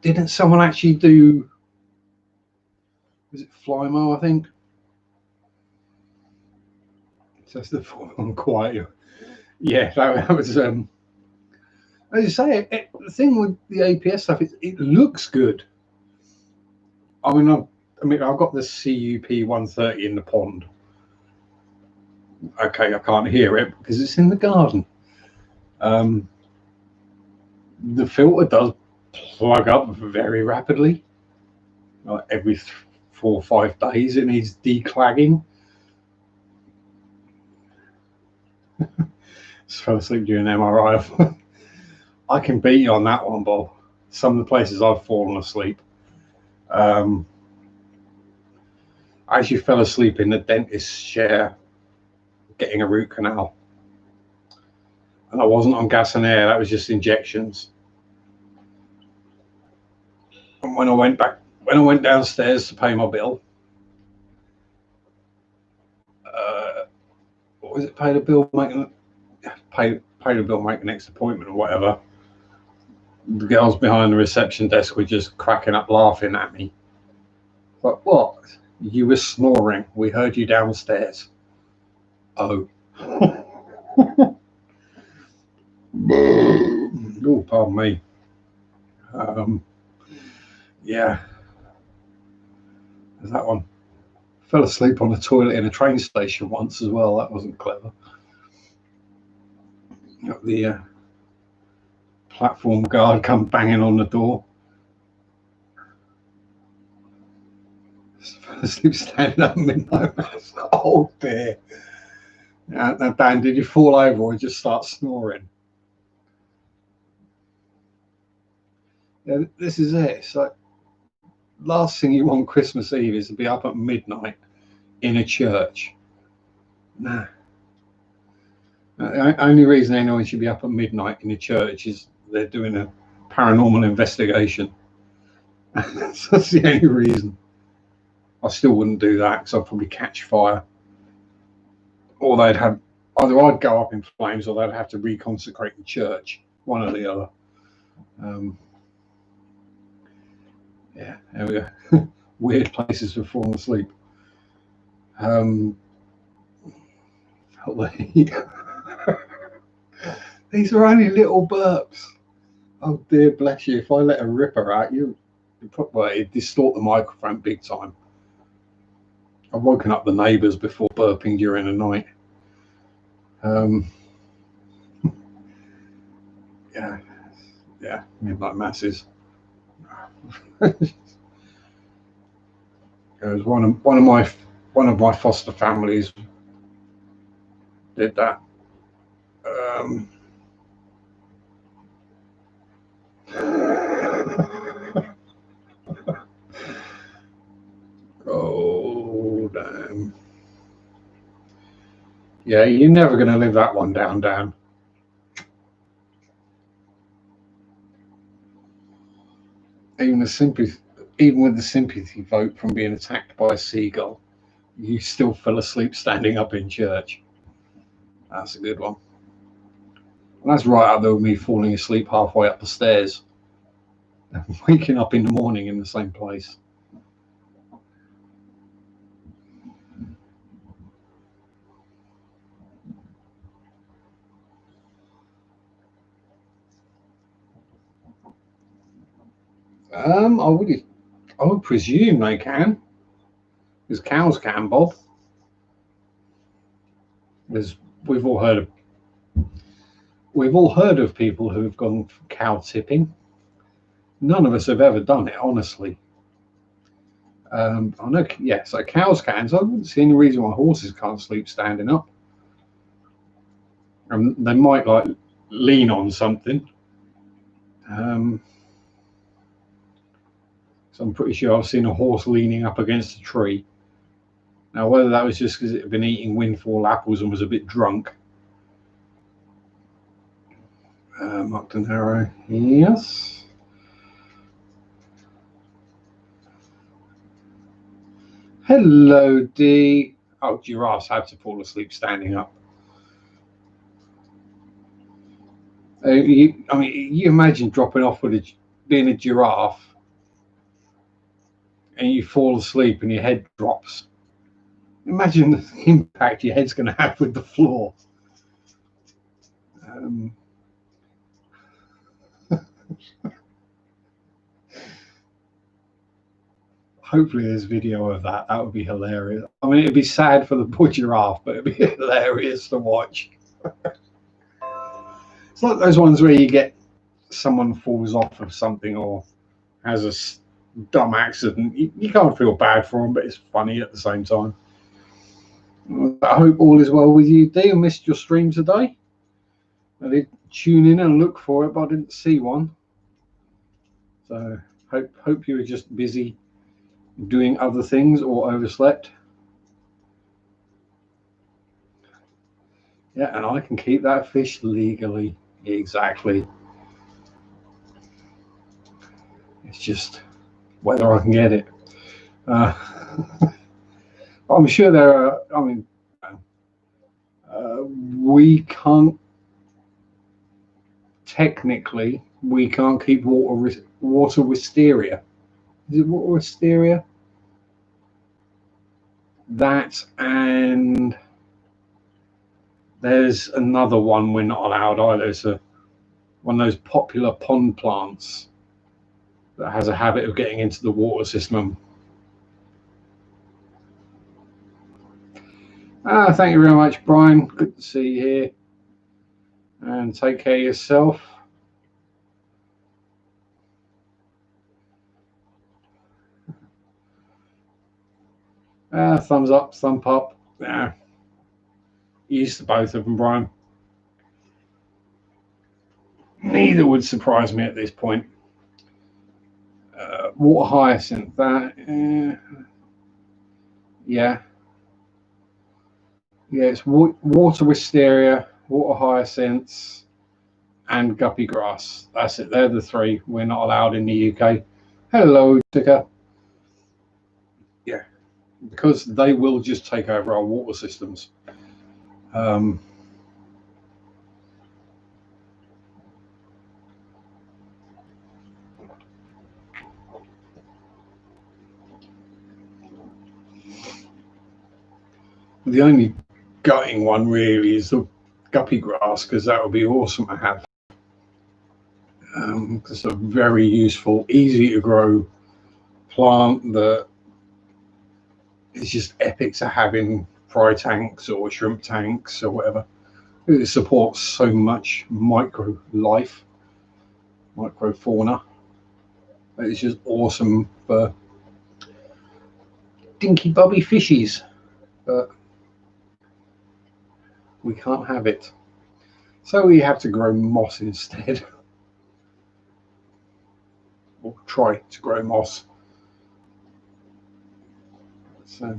Didn't someone actually do, was it Flymo, I think? That's the one quiet. Yeah, that was as you say, the thing with the APS stuff, it looks good. I mean, I've got the CUP 130 in the pond. Okay, I can't hear it because it's in the garden. The filter does plug up very rapidly. Like every 4 or 5 days, it needs declagging. Just fell asleep during MRI. I can beat you on that one, Bob. Some of the places I've fallen asleep. I actually fell asleep in the dentist's chair getting a root canal. And I wasn't on gas and air, that was just injections. And when I went downstairs to pay my bill, what was it, pay the bill, make the next appointment or whatever. The girls behind the reception desk were just cracking up laughing at me. But what? You were snoring. We heard you downstairs. Oh. Oh, pardon me. Yeah. There's that one. Fell asleep on the toilet in a train station once as well. That wasn't clever. Got the platform guard come banging on the door. Fell asleep standing up midnight. Oh dear. Now, Dan, did you fall over or just start snoring? Yeah, this is it. It's like, last thing you want Christmas Eve is to be up at midnight in a church. Nah. The only reason anyone should be up at midnight in a church is they're doing a paranormal investigation. That's the only reason. I still wouldn't do that because I'd probably catch fire. Or they'd have, either I'd go up in flames or they'd have to reconsecrate the church. One or the other. Yeah, there we go. Weird places for falling asleep. These are only little burps. Oh dear, bless you. If I let a ripper out, it'd distort the microphone big time. I've woken up the neighbours before burping during the night. Yeah, midnight masses. It was one of my foster families did that. Oh damn! Yeah, you're never going to live that one down, Dan. Even with the sympathy vote from being attacked by a seagull, you still fell asleep standing up in church. That's a good one. And that's right up there with me falling asleep halfway up the stairs and waking up in the morning in the same place. I would presume they can, because cows can, Bob. There's, we've all heard of people who have gone cow tipping. None of us have ever done it, honestly. I know, yeah, so cows can, so I wouldn't see any reason why horses can't sleep standing up. And they might like lean on something. So I'm pretty sure I've seen a horse leaning up against a tree. Now, whether that was just because it had been eating windfall apples and was a bit drunk. Marked an arrow, yes. Hello, D. Oh, giraffes have to fall asleep standing up. You imagine dropping off with being a giraffe and you fall asleep and your head drops. Imagine the impact your head's going to have with the floor. Hopefully there's video of that. That would be hilarious. I mean, it'd be sad for the poor giraffe, but it'd be hilarious to watch. It's like those ones where you get someone falls off of something or has a dumb accident. You can't feel bad for them, but it's funny at the same time. I hope all is well with you, D. I missed your stream today. I did tune in and look for it, but I didn't see one. So hope you were just busy doing other things or overslept. Yeah, and I can keep that fish legally. Exactly. It's just whether I can get it. I'm sure there are. I mean, we can't technically. We can't keep water wisteria. Is it water wisteria? That, and there's another one we're not allowed either. It's one of those popular pond plants that has a habit of getting into the water system. Thank you very much, Brian. Good to see you here. And take care of yourself. Thumbs up, thumb up. Used to both of them, Brian. Neither would surprise me at this point. Water hyacinth, yeah, it's water wisteria, water hyacinths, and guppy grass. That's it. They're the three we're not allowed in the UK. Hello, Tika. Yeah, because they will just take over our water systems. The only gutting one really is the guppy grass, because that would be awesome to have. It's a very useful, easy to grow plant that is just epic to have in fry tanks or shrimp tanks or whatever. It supports so much micro life, microfauna. It's just awesome for dinky bobby fishies, but we can't have it. So we have to grow moss instead. Or try to grow moss. So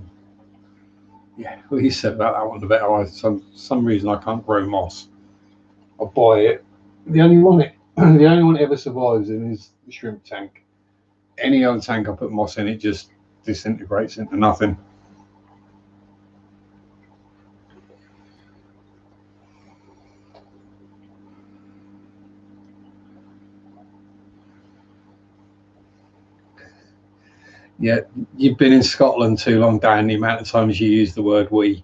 yeah, what you said about that one, the better. Some reason I can't grow moss. I'll buy it. The only one it ever survives in is the shrimp tank. Any other tank I put moss in, it just disintegrates into nothing. Yeah, you've been in Scotland too long, Dan, the amount of times you use the word we.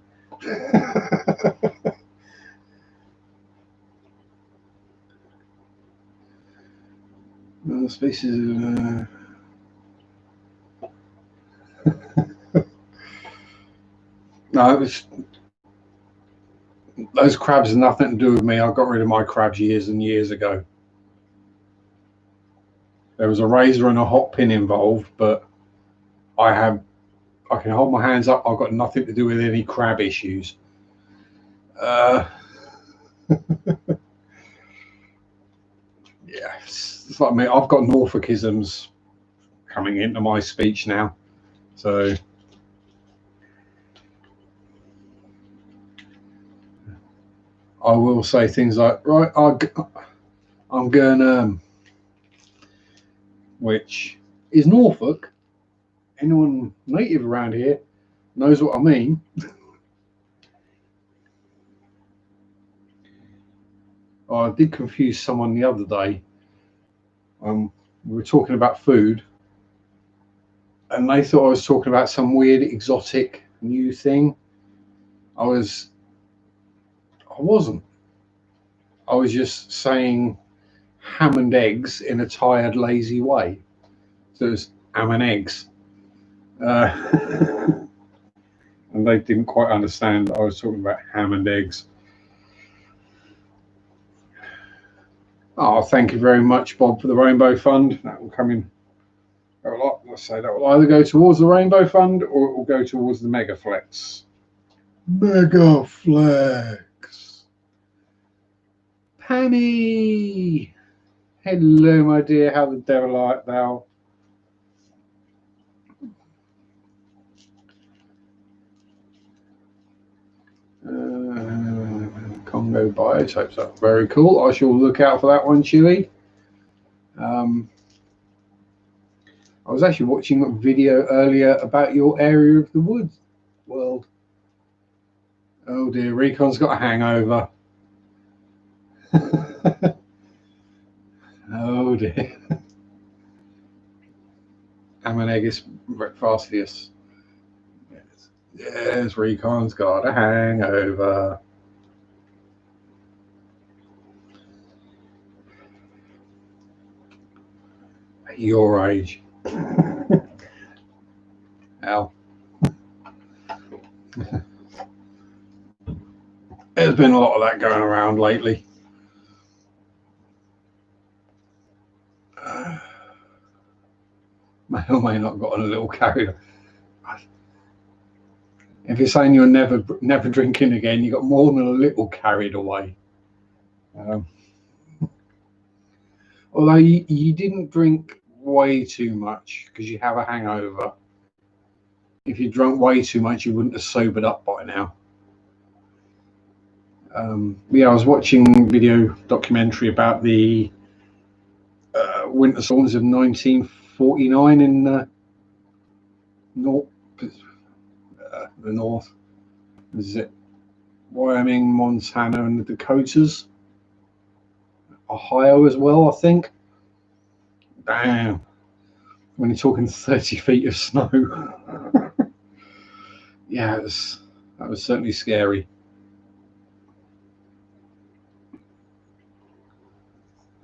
Species of No, those crabs have nothing to do with me. I got rid of my crabs years and years ago. There was a razor and a hot pin involved, but I can hold my hands up. I've got nothing to do with any crab issues. Yeah, it's like me. I've got Norfolkisms coming into my speech now, so I will say things like, right, I'm going, which is Norfolk. Anyone native around here knows what I mean. I did confuse someone the other day. We were talking about food, and they thought I was talking about some weird exotic new thing. I wasn't. I was just saying ham and eggs in a tired, lazy way. So it was ham and eggs. And they didn't quite understand I was talking about ham and eggs. Oh, thank you very much, Bob, for the Rainbow Fund. That will come in. Let's say that will either go towards the Rainbow Fund or it will go towards the Mega Flex. Mega Flex. Pammy! Hello, my dear. How the devil art thou? Congo biotopes are very cool. I shall look out for that one, Chewy. I was actually watching a video earlier about your area of the woods world. Oh dear, Recon's got a hangover. Oh dear. Amonegus breakfastius. Yes, Recon's got a hangover. At your age. Al. There's been a lot of that going around lately. May or may not gotten a little carried away. If you're saying you're never drinking again, you got more than a little carried away. Although you didn't drink way too much because you have a hangover. If you drunk way too much, you wouldn't have sobered up by now. Yeah, I was watching a video documentary about the winter storms of 1949 in the north. Is it Wyoming, Montana, and the Dakotas? Ohio as well, I think. Damn. When you're talking 30 feet of snow. Yeah, that was certainly scary.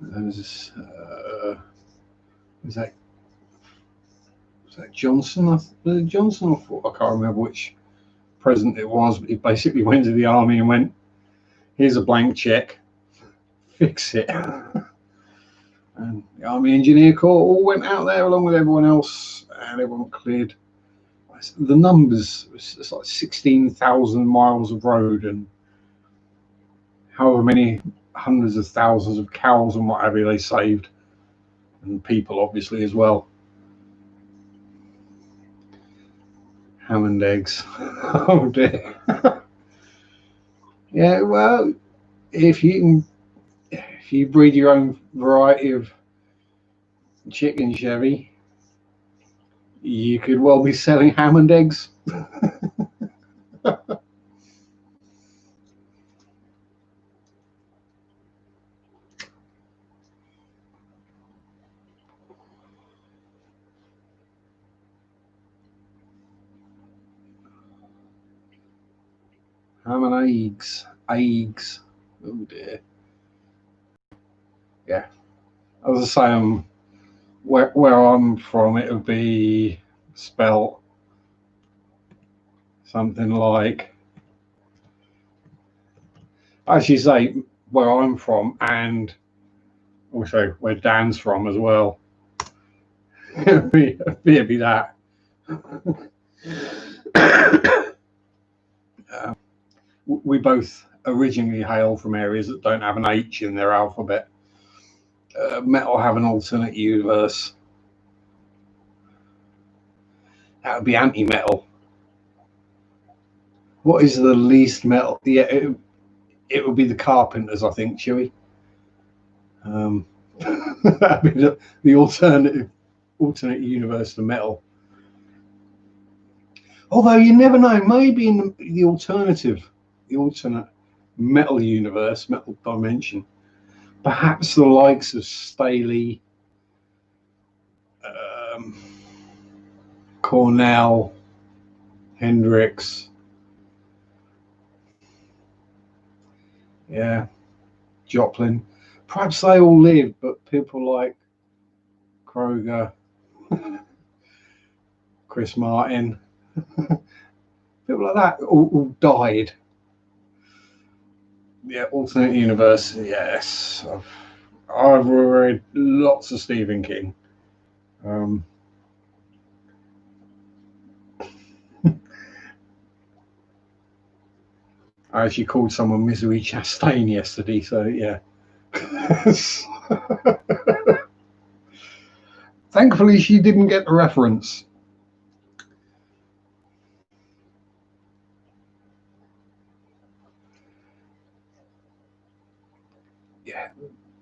Was that Johnson? Was it Johnson? I can't remember which president it was, but he basically went to the army and went, here's a blank check, fix it. And the Army Engineer Corps all went out there along with everyone else, and everyone cleared. The numbers, it's like 16,000 miles of road and however many hundreds of thousands of cows and what have you they saved, and people obviously as well. Ham and eggs. Oh dear. Yeah, well, if you breed your own variety of chicken, Chevy, you could well be selling ham and eggs. Ham and eggs. Eggs. Oh dear. Yeah. As I say, where I'm from, it would be spelled something like, as you say, where I'm from, and also where Dan's from as well. It'd be that. We both originally hail from areas that don't have an H in their alphabet. Metal have an alternate universe. That would be anti-metal. What is the least metal? Yeah, it would be the Carpenters, I think, Chewy. That'd be the alternate universe to metal. Although you never know, maybe in the alternate metal universe, metal dimension, perhaps the likes of Staley, Cornell, Hendrix, yeah, Joplin, perhaps they all live, but people like Kroger, Chris Martin, people like that all died. Yeah, alternate universe. Yes, I've read lots of Stephen King. I actually called someone Misery Chastain yesterday, so yeah. Thankfully, she didn't get the reference. Yeah,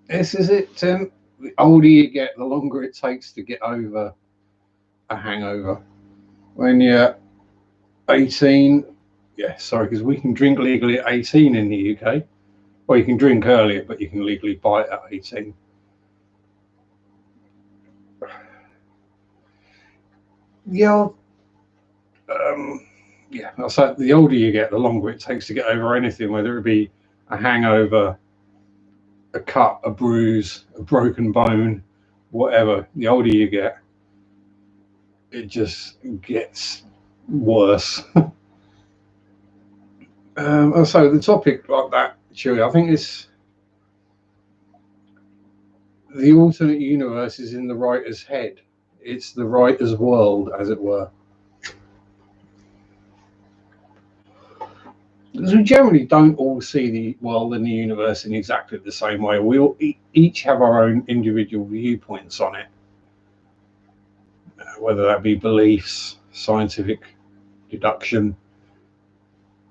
this is it, Tim. The older you get, the longer it takes to get over a hangover. When you're 18, yeah, sorry, because we can drink legally at 18 in the UK. Well, you can drink earlier, but you can legally buy it at 18. Yeah, yeah. So the older you get, the longer it takes to get over anything, whether it be a hangover, a cut, a bruise, a broken bone, whatever. The older you get, it just gets worse. So the topic like that, Chewy, I think it's the alternate universe is in the writer's head. It's the writer's world, as it were. Because we generally don't all see the world and the universe in exactly the same way. We all, each have our own individual viewpoints on it, whether that be beliefs, scientific deduction.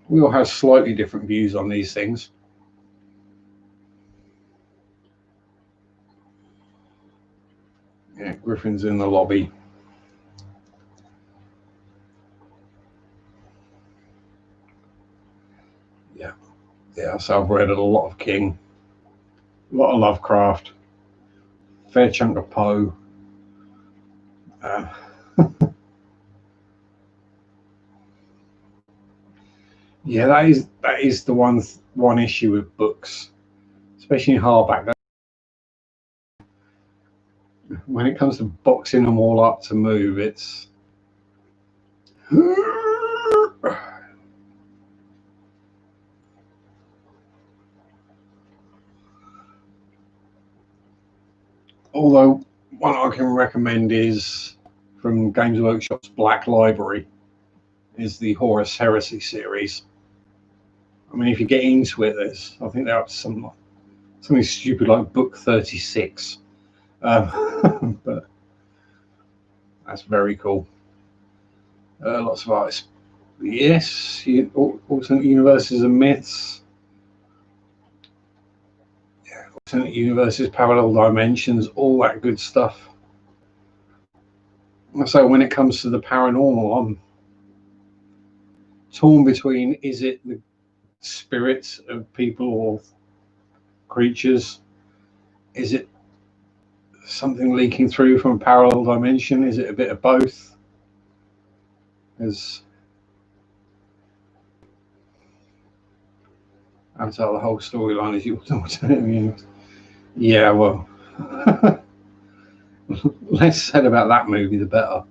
We all have slightly different views on these things. Yeah, Griffin's in the lobby. Yeah, so I've read a lot of King, a lot of Lovecraft, fair chunk of Poe. Yeah, that is the one issue with books, especially in hardback. When it comes to boxing them all up to move, it's although one I can recommend is from Games Workshop's Black Library, is the Horus Heresy series. I mean, if you get into it, I think they're up to something stupid like book 36. But that's very cool. Lots of artists. Yes, alternate universes and myths. Yeah, alternate universes, parallel dimensions, all that good stuff. So when it comes to the paranormal, I'm torn between, is it the spirits of people or creatures? Is it something leaking through from a parallel dimension? Is it a bit of both? I'll tell the whole storyline as you alternate universe. Yeah, well, less said about that movie, the better.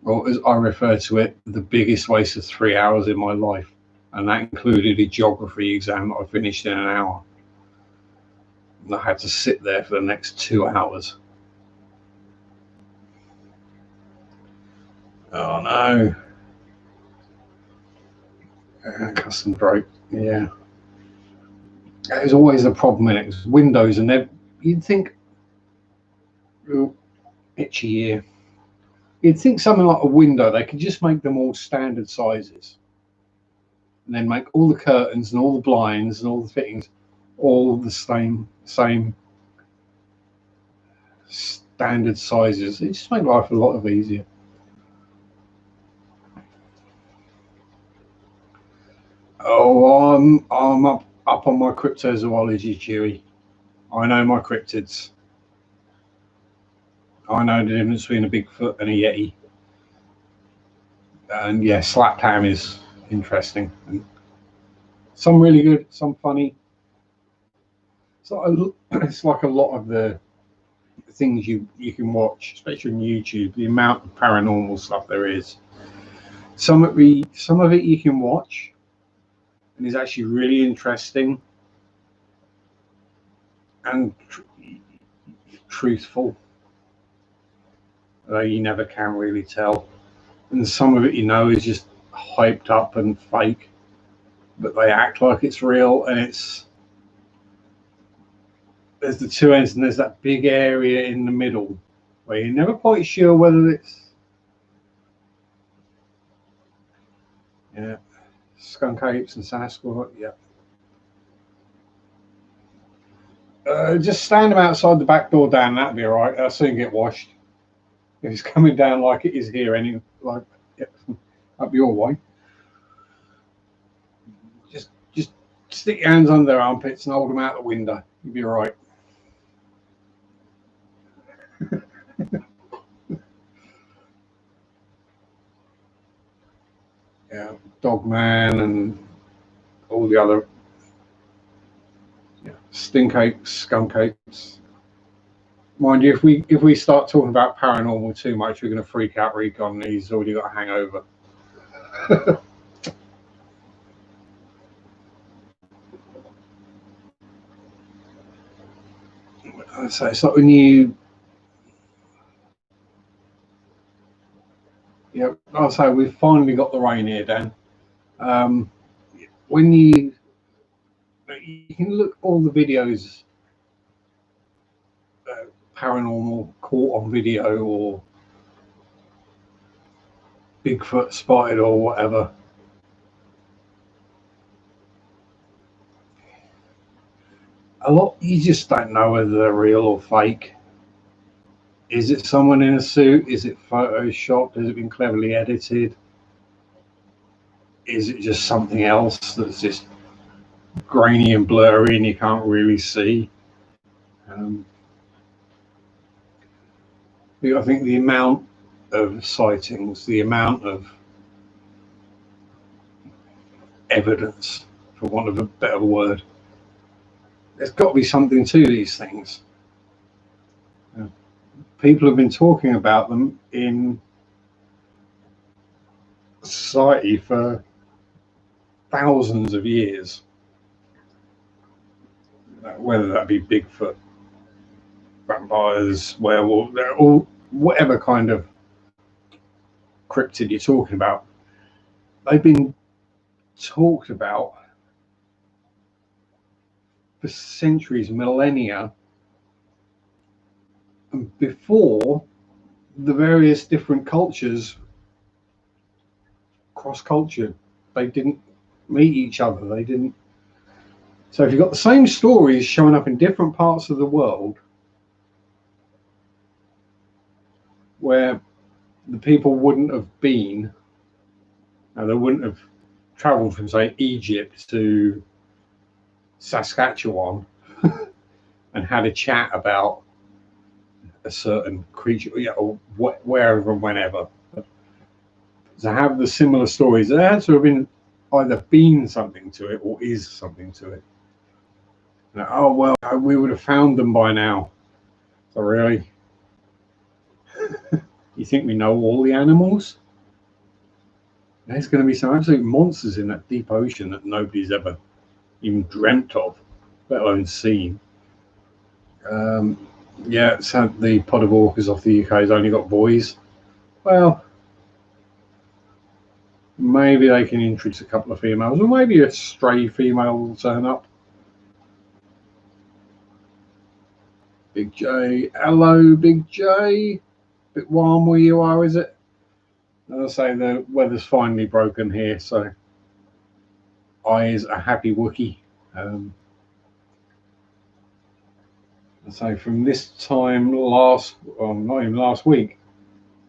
or as I refer to it, the biggest waste of 3 hours in my life. And that included a geography exam that I finished in an hour. And I had to sit there for the next 2 hours. Oh no. Custom broke. Yeah. There's always a problem in it. It's Windows, and you'd think, oh, itchy ear. You'd think something like a window, they could just make them all standard sizes, and then make all the curtains and all the blinds and all the fittings all the same standard sizes. It just make life a lot easier. Oh, I'm up on my cryptozoology, Chewy. I know my cryptids. I know the difference between a Bigfoot and a Yeti. And yeah, slap ham is interesting. And some really good, some funny. So it's like a lot of the things you can watch, especially on YouTube. The amount of paranormal stuff there is. Some of it you can watch, and is actually really interesting and truthful. Though you never can really tell. And some of it, is just hyped up and fake, but they act like it's real. And there's the two ends, and there's that big area in the middle where you're never quite sure whether it's skunk apes and Sasquatch. Just stand them outside the back door, Dan. That'd be all right. I'll soon get washed. If it's coming down like it is here, that'd be all right. Just stick your hands under their armpits and hold them out the window. You'll be all right. Yeah, Dogman and all the other stink apes, skunk apes. Mind you, if we start talking about paranormal too much, we're going to freak out Recon. He's already got a hangover. So it's like when you, I'll say we've finally got the rain here, Dan. When you can look all the videos, paranormal caught on video or Bigfoot spotted or whatever. A lot you just don't know whether they're real or fake. Is it someone in a suit? Is it photoshopped? Has it been cleverly edited? Is it just something else that's just grainy and blurry and you can't really see? I think the amount of sightings, the amount of evidence, for want of a better word, there's got to be something to these things. People have been talking about them in society for thousands of years, whether that be Bigfoot, vampires, werewolves, they're all whatever kind of cryptid you're talking about. They've been talked about for centuries, millennia, and before the various different cultures cross-cultured. They didn't meet each other. They didn't. So if you've got the same stories showing up in different parts of the world, where the people wouldn't have been, and they wouldn't have traveled from, say, Egypt to Saskatchewan and had a chat about a certain creature, or wherever and whenever. To have the similar stories, there had to have been either been something to it or is something to it. Oh well, we would have found them by now. So really, You think we know all the animals? There's going to be some absolute monsters in that deep ocean that nobody's ever even dreamt of, let alone seen. Yeah, so the pod of orcas off the UK has only got boys. Well, maybe they can introduce a couple of females, or maybe a stray female will turn up. Big J, hello, Big J. Bit warm where you are, is it? As I say, the weather's finally broken here, so I is a happy Wookie. So from this time not even last week,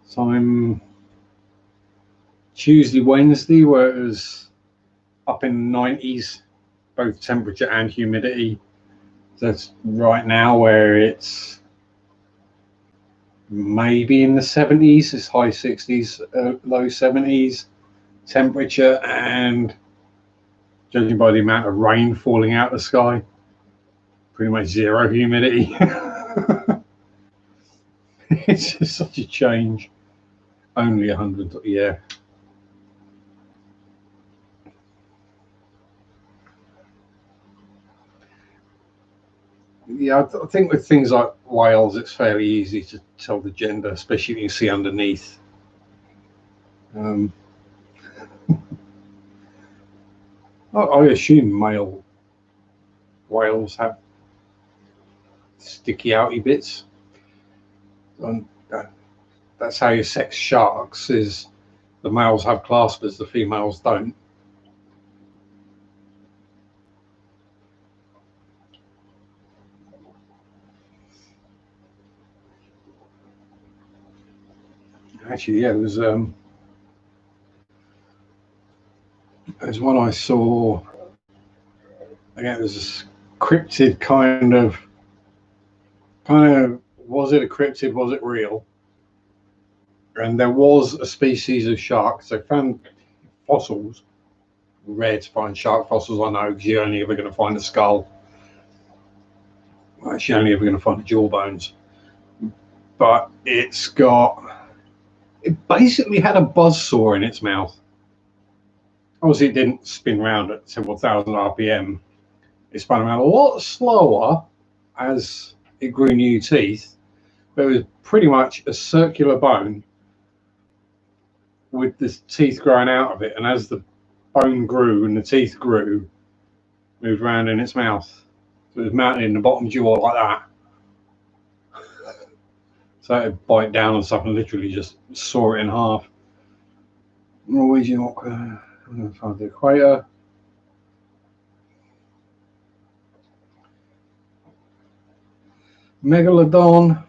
time Tuesday, Wednesday, where it was up in the 90s, both temperature and humidity. That's right now where it's maybe in the 70s, it's high 60s, low 70s temperature, and judging by the amount of rain falling out of the sky, pretty much zero humidity. It's just such a change. Only 100, yeah. Yeah, I think with things like whales, it's fairly easy to tell the gender, especially if you see underneath. I assume male whales have sticky outy bits. And that's how you sex sharks, is the males have claspers, the females don't. Actually, yeah, there's one I saw. Again, it was a cryptid kind of. Was it a cryptid? Was it real? And there was a species of shark. So found fossils. Rare to find shark fossils, I know, because you're only ever going to find a skull. Well, you're only ever going to find the jawbones. But it basically had a buzzsaw in its mouth. Obviously, it didn't spin around at several thousand RPM. It spun around a lot slower as it grew new teeth, but it was pretty much a circular bone with the teeth growing out of it. And as the bone grew and the teeth grew, moved around in its mouth. So it was mounted in the bottom jaw like that. So it'd bite down on stuff and literally just saw it in half. Norwegian orca, I'm going to find the equator. Megalodon,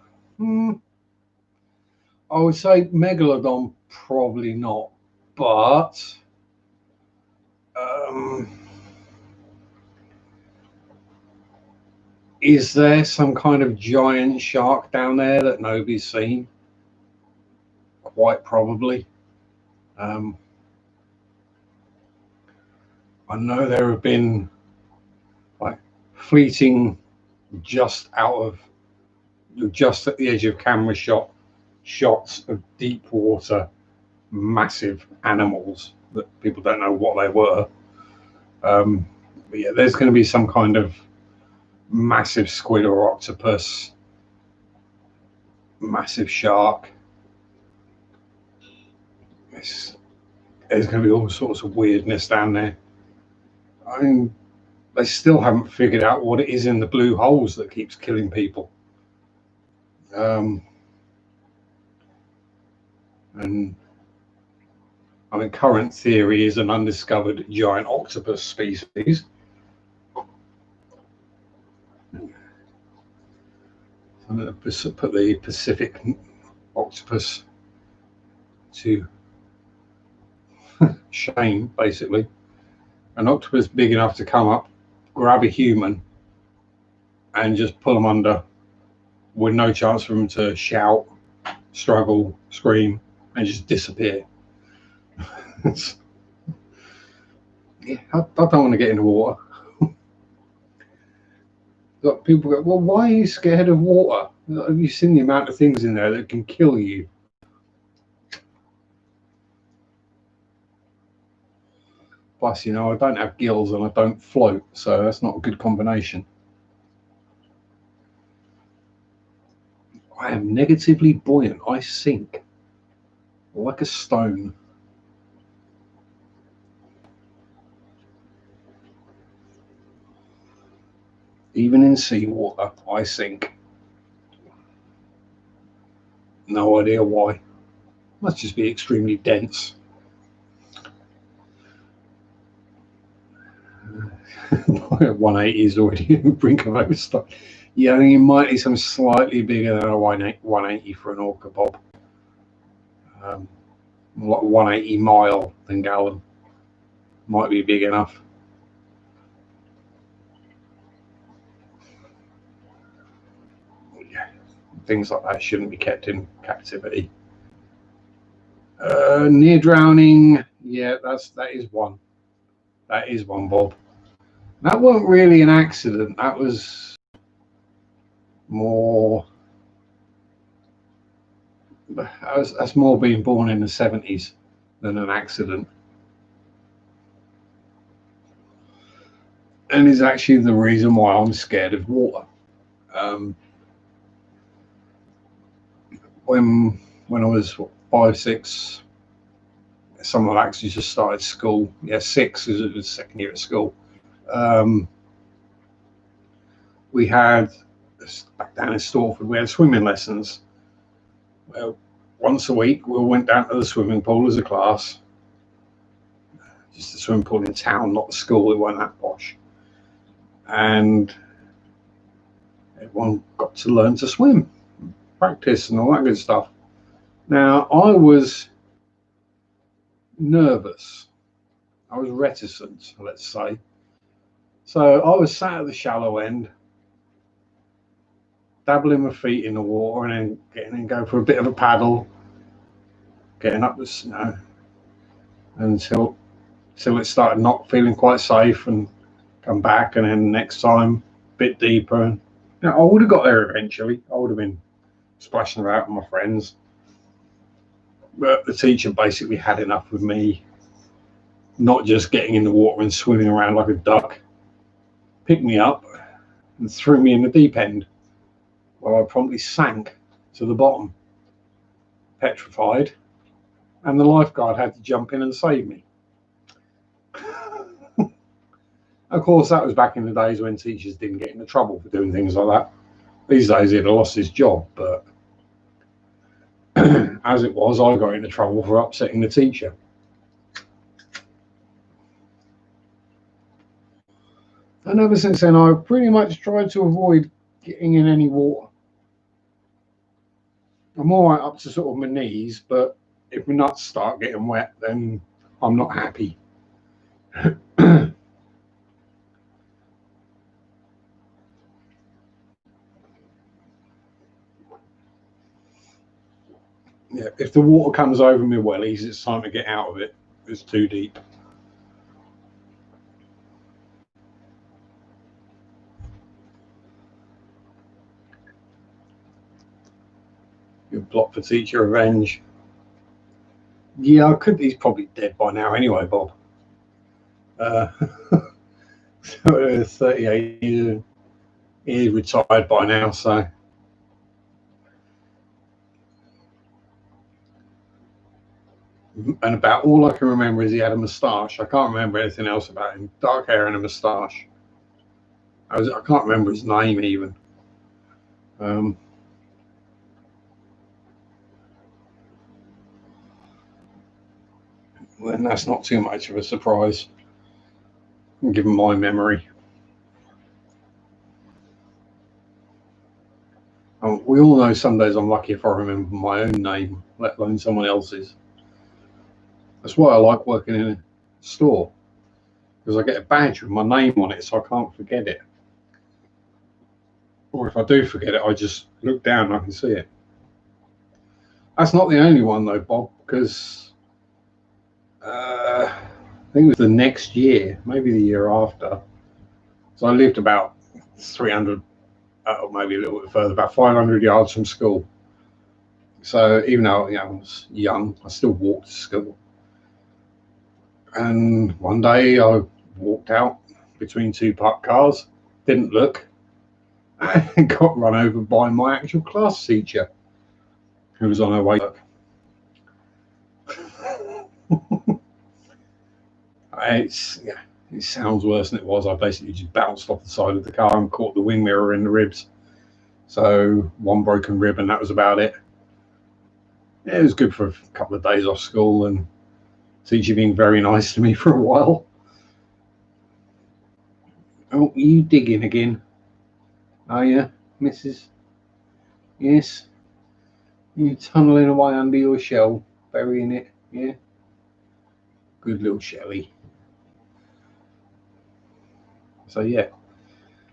I would say Megalodon, probably not, but is there some kind of giant shark down there that nobody's seen? Quite probably. I know there have been like fleeting just at the edge of camera shots of deep water massive animals that people don't know what they were. But yeah, there's going to be some kind of massive squid or octopus, massive shark. There's going to be all sorts of weirdness down there. I mean, they still haven't figured out what it is in the blue holes that keeps killing people. And I mean, current theory is an undiscovered giant octopus species. I'm going to put the Pacific octopus to shame, basically. An octopus big enough to come up, grab a human, and just pull them under with no chance for them to shout, struggle, scream, and just disappear. Yeah, I don't want to get in the water. People go, well, why are you scared of water? Have you seen the amount of things in there that can kill you? Plus, you know, I don't have gills and I don't float, so that's not a good combination. I am negatively buoyant. I sink like a stone. Even in seawater, I sink. No idea why. Must just be extremely dense. 180 is already on the brink of overstock. Yeah, I think it might be some slightly bigger than a 180 for an orca bob. Like 180 mile than gallon. Might be big enough. Yeah, things like that shouldn't be kept in captivity. Near drowning, yeah, that is one. That is one, Bob. That wasn't really an accident. That was more. That's more being born in the 70s than an accident, and is actually the reason why I'm scared of water. When I was 5, 6, some of actually just started school. Yeah, 6 is it was second year at school. We had back down in Stortford. We had swimming lessons. Well, once a week, we went down to the swimming pool as a class. Just the swimming pool in town, not the school. It wasn't that posh. And everyone got to learn to swim, practice, and all that good stuff. Now, I was nervous. I was reticent, let's say. So I was sat at the shallow end, dabbling my feet in the water, and then getting and go for a bit of a paddle, getting up the snow until it started not feeling quite safe, and come back, and then next time a bit deeper. And you know, I would have got there eventually. I would have been splashing about with my friends, but the teacher basically had enough with me not just getting in the water and swimming around like a duck. Picked me up and threw me in the deep end, where I promptly sank to the bottom, petrified, and the lifeguard had to jump in and save me. Of course, that was back in the days when teachers didn't get into trouble for doing things like that. These days, he'd have lost his job, but as it was, I got into trouble for upsetting the teacher. And ever since then, I've pretty much tried to avoid getting in any water. I'm all right up to sort of my knees, but if my nuts start getting wet, then I'm not happy. Yeah, if the water comes over my wellies, it's time to get out of it. It's too deep. You block for teacher revenge. Yeah, I could. He's probably dead by now anyway, Bob. 38 years. He's retired by now, so. And about all I can remember is he had a moustache. I can't remember anything else about him. Dark hair and a moustache. I can't remember his name even. And that's not too much of a surprise, given my memory. We all know some days I'm lucky if I remember my own name, let alone someone else's. That's why I like working in a store, because I get a badge with my name on it, so I can't forget it. Or if I do forget it, I just look down and I can see it. That's not the only one though, Bob, because I think it was the next year, maybe the year after. So I lived about 300, or maybe a little bit further, about 500 yards from school. So even though I was young, I still walked to school. And one day I walked out between two parked cars, didn't look, and got run over by my actual class teacher who was on her way to work. It sounds worse than it was. I basically just bounced off the side of the car and caught the wing mirror in the ribs. So one broken rib, and that was about it. It was good for a couple of days off school and teacher being very nice to me for a while. Oh, you digging again? Are you, Mrs.? Yes. You tunneling away under your shell, burying it, yeah? Good little Shelly. So yeah,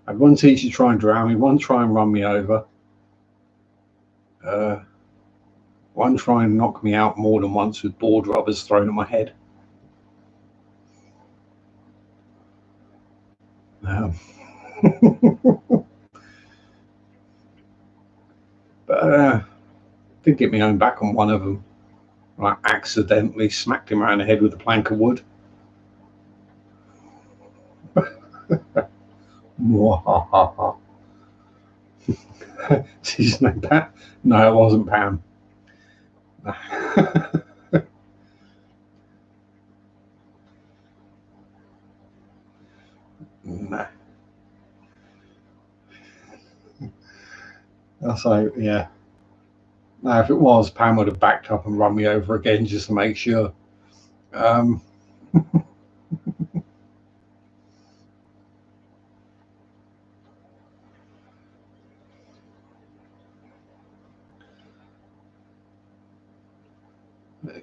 I had one teacher try and drown me, one try and run me over, one try and knock me out more than once with board rubbers thrown at my head. But did get my own back on one of them. I accidentally smacked him around the head with a plank of wood. She's no Pam. No, it wasn't Pam. No. I'll say, yeah. Now, if it was, Pam would have backed up and run me over again just to make sure.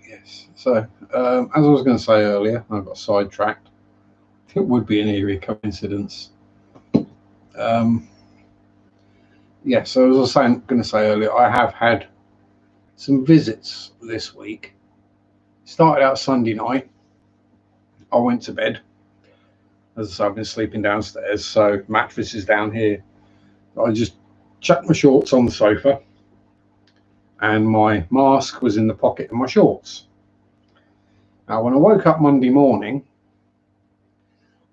Yes. So, as I was going to say earlier, I got sidetracked. It would be an eerie coincidence. Yeah, so as I was going to say earlier, I have had some visits this week. Started out Sunday night. I went to bed. As I say, I've been sleeping downstairs, so mattress is down here. I just chucked my shorts on the sofa, and my mask was in the pocket of my shorts. Now, when I woke up Monday morning,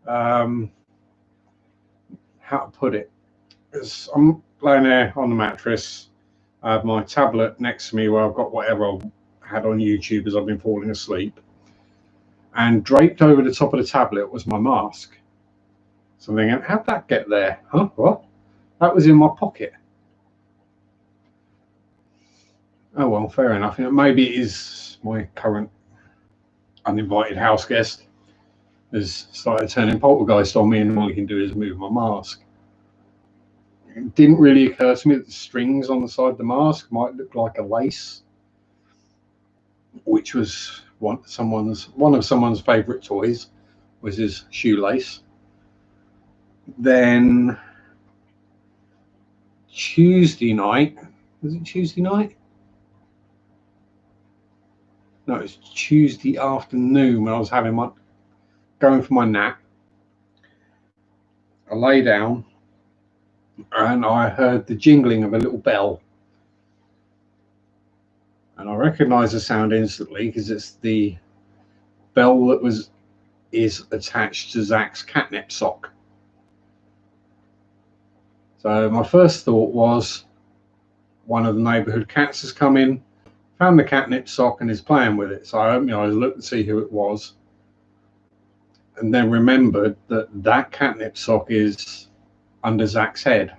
how to put it? I'm laying there on the mattress. I have my tablet next to me where I've got whatever I had on YouTube as I've been falling asleep. And draped over the top of the tablet was my mask. So I'm thinking, how'd that get there? Huh? What? That was in my pocket. Oh, well, fair enough. You know, maybe it is my current uninvited house guest has started turning poltergeist on me, and all he can do is move my mask. It didn't really occur to me that the strings on the side of the mask might look like a lace, which was one of someone's favourite toys, was his shoelace. Then Tuesday night, was it Tuesday night? No, it was Tuesday afternoon when I was going for my nap. I lay down and I heard the jingling of a little bell. And I recognised the sound instantly because it's the bell that is attached to Zach's catnip sock. So my first thought was one of the neighbourhood cats has come in, found the catnip sock and is playing with it. So I opened my eyes, looked to see who it was, and then remembered that catnip sock is under Zach's head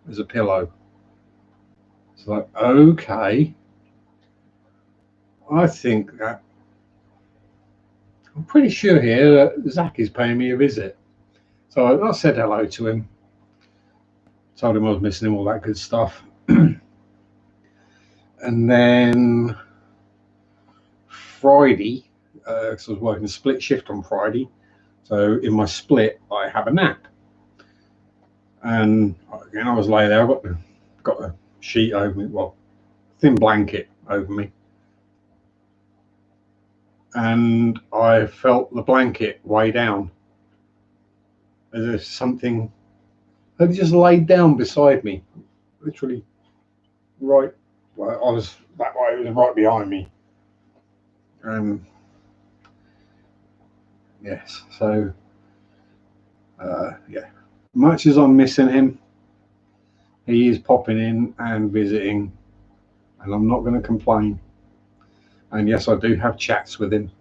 as a pillow. It's like, okay, I think that I'm pretty sure here that Zach is paying me a visit. So I said hello to him, told him I was missing him, all that good stuff. And then Friday, because I was working a split shift on Friday, so in my split I have a nap, and again I was laying there. I've got a sheet over me, well, thin blanket over me, and I felt the blanket weigh down as if something had just laid down beside me, literally right. Well, I was that way. It was right behind me, and yes, so yeah, much as I'm missing him, he is popping in and visiting, and I'm not going to complain. And yes, I do have chats with him.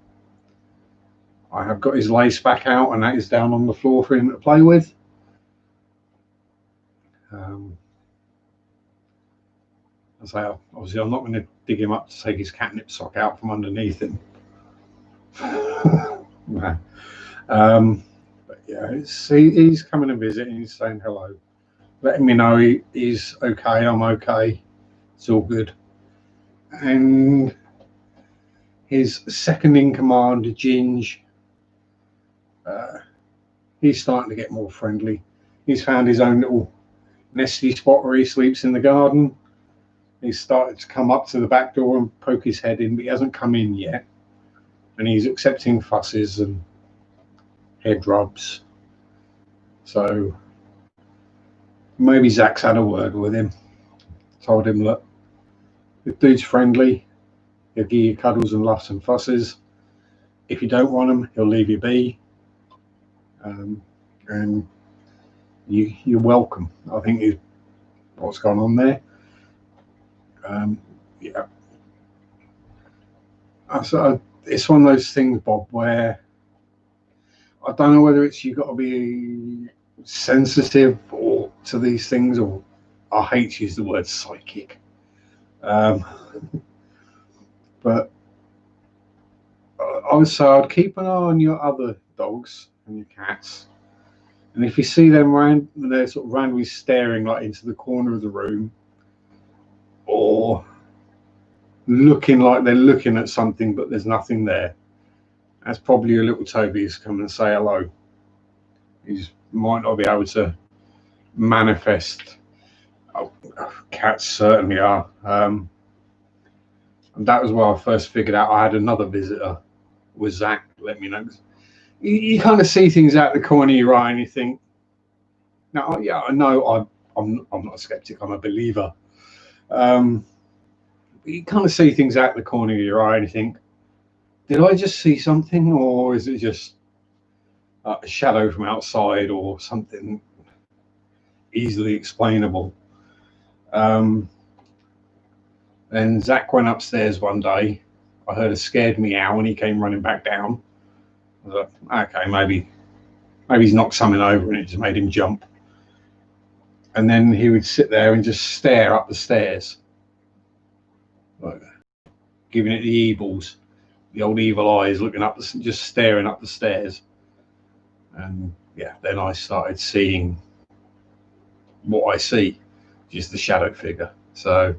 I have got his lace back out, and that is down on the floor for him to play with. I say, obviously, I'm not going to dig him up to take his catnip sock out from underneath him. No. But yeah, he's coming to visit and he's saying hello, letting me know he's okay, I'm okay, it's all good. And his second in command, Ginge, he's starting to get more friendly. He's found his own little nesty spot where he sleeps in the garden. He's started to come up to the back door and poke his head in, but he hasn't come in yet. And he's accepting fusses and head rubs. So maybe Zach's had a word with him. Told him, look, if dude's friendly, he'll give you cuddles and luffs and fusses. If you don't want him, he'll leave you be. And you're welcome, I think, is what's gone on there. Yeah. So it's one of those things, Bob, where I don't know whether it's you've got to be sensitive or to these things, or I hate to use the word psychic. But I would say I'd keep an eye on your other dogs and your cats, and if you see them they're sort of randomly staring like into the corner of the room, or looking like they're looking at something but there's nothing there, that's probably a little Toby's come and say hello. He might not be able to manifest. Cats certainly are. And that was where I first figured out I had another visitor. Was Zach let me know. You kind of see things out the corner of your eye and you think, no, yeah, I know I'm not a skeptic, I'm a believer. You kind of see things out the corner of your eye and you think, did I just see something, or is it just a shadow from outside or something easily explainable? Then Zach went upstairs one day. I heard a scared meow and he came running back down. I was like, okay, maybe he's knocked something over and it just made him jump. And then he would sit there and just stare up the stairs, like, giving it the evils, the old evil eyes, looking up, just staring up the stairs. And yeah, then I started seeing what I see, just the shadow figure. So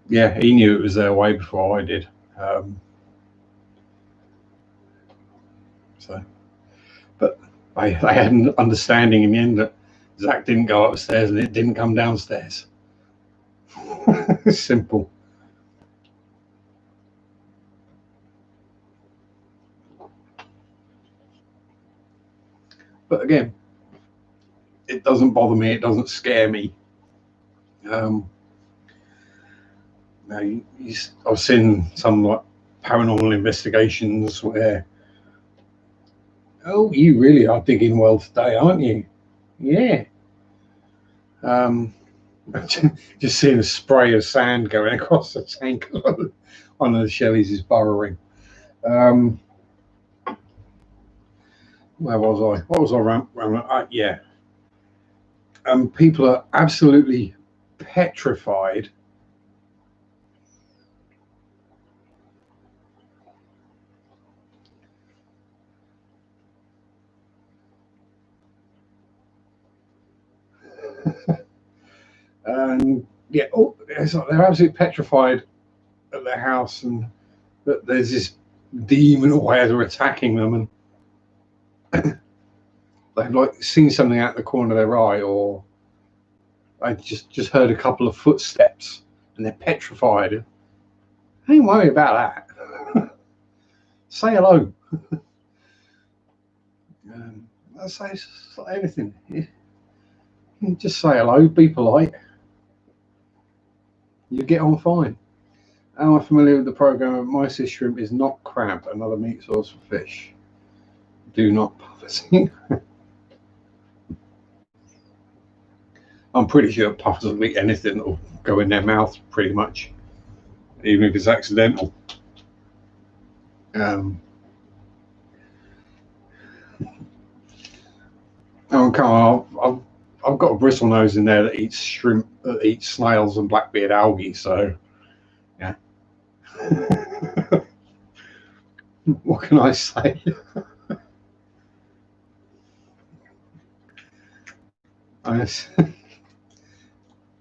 yeah, he knew it was there way before I did. But I had an understanding in the end that Zach didn't go upstairs and it didn't come downstairs. Simple. But again, it doesn't bother me. It doesn't scare me. I've seen some like paranormal investigations where, oh, you really are digging well today, aren't you? Yeah. Just seeing a spray of sand going across the tank. One of the Shellys is burrowing. Where was I? What was I rambling? Yeah. People are absolutely petrified and yeah, it's like they're absolutely petrified at their house, and that there's this demon or whatever attacking them, and they've like seen something out the corner of their eye, or I just heard a couple of footsteps, and they're petrified. Ain't worry about that. Say hello. I say it's like anything. You just say hello, be polite. You get on fine. Am I familiar with the program? My sis shrimp is not crab, another meat source for fish. Do not puffers. I'm pretty sure puffers will eat anything that will go in their mouth, pretty much, even if it's accidental. Oh, come on! I've got a bristle nose in there that eats shrimp, that eats snails and blackbeard algae. So, yeah. What can I say?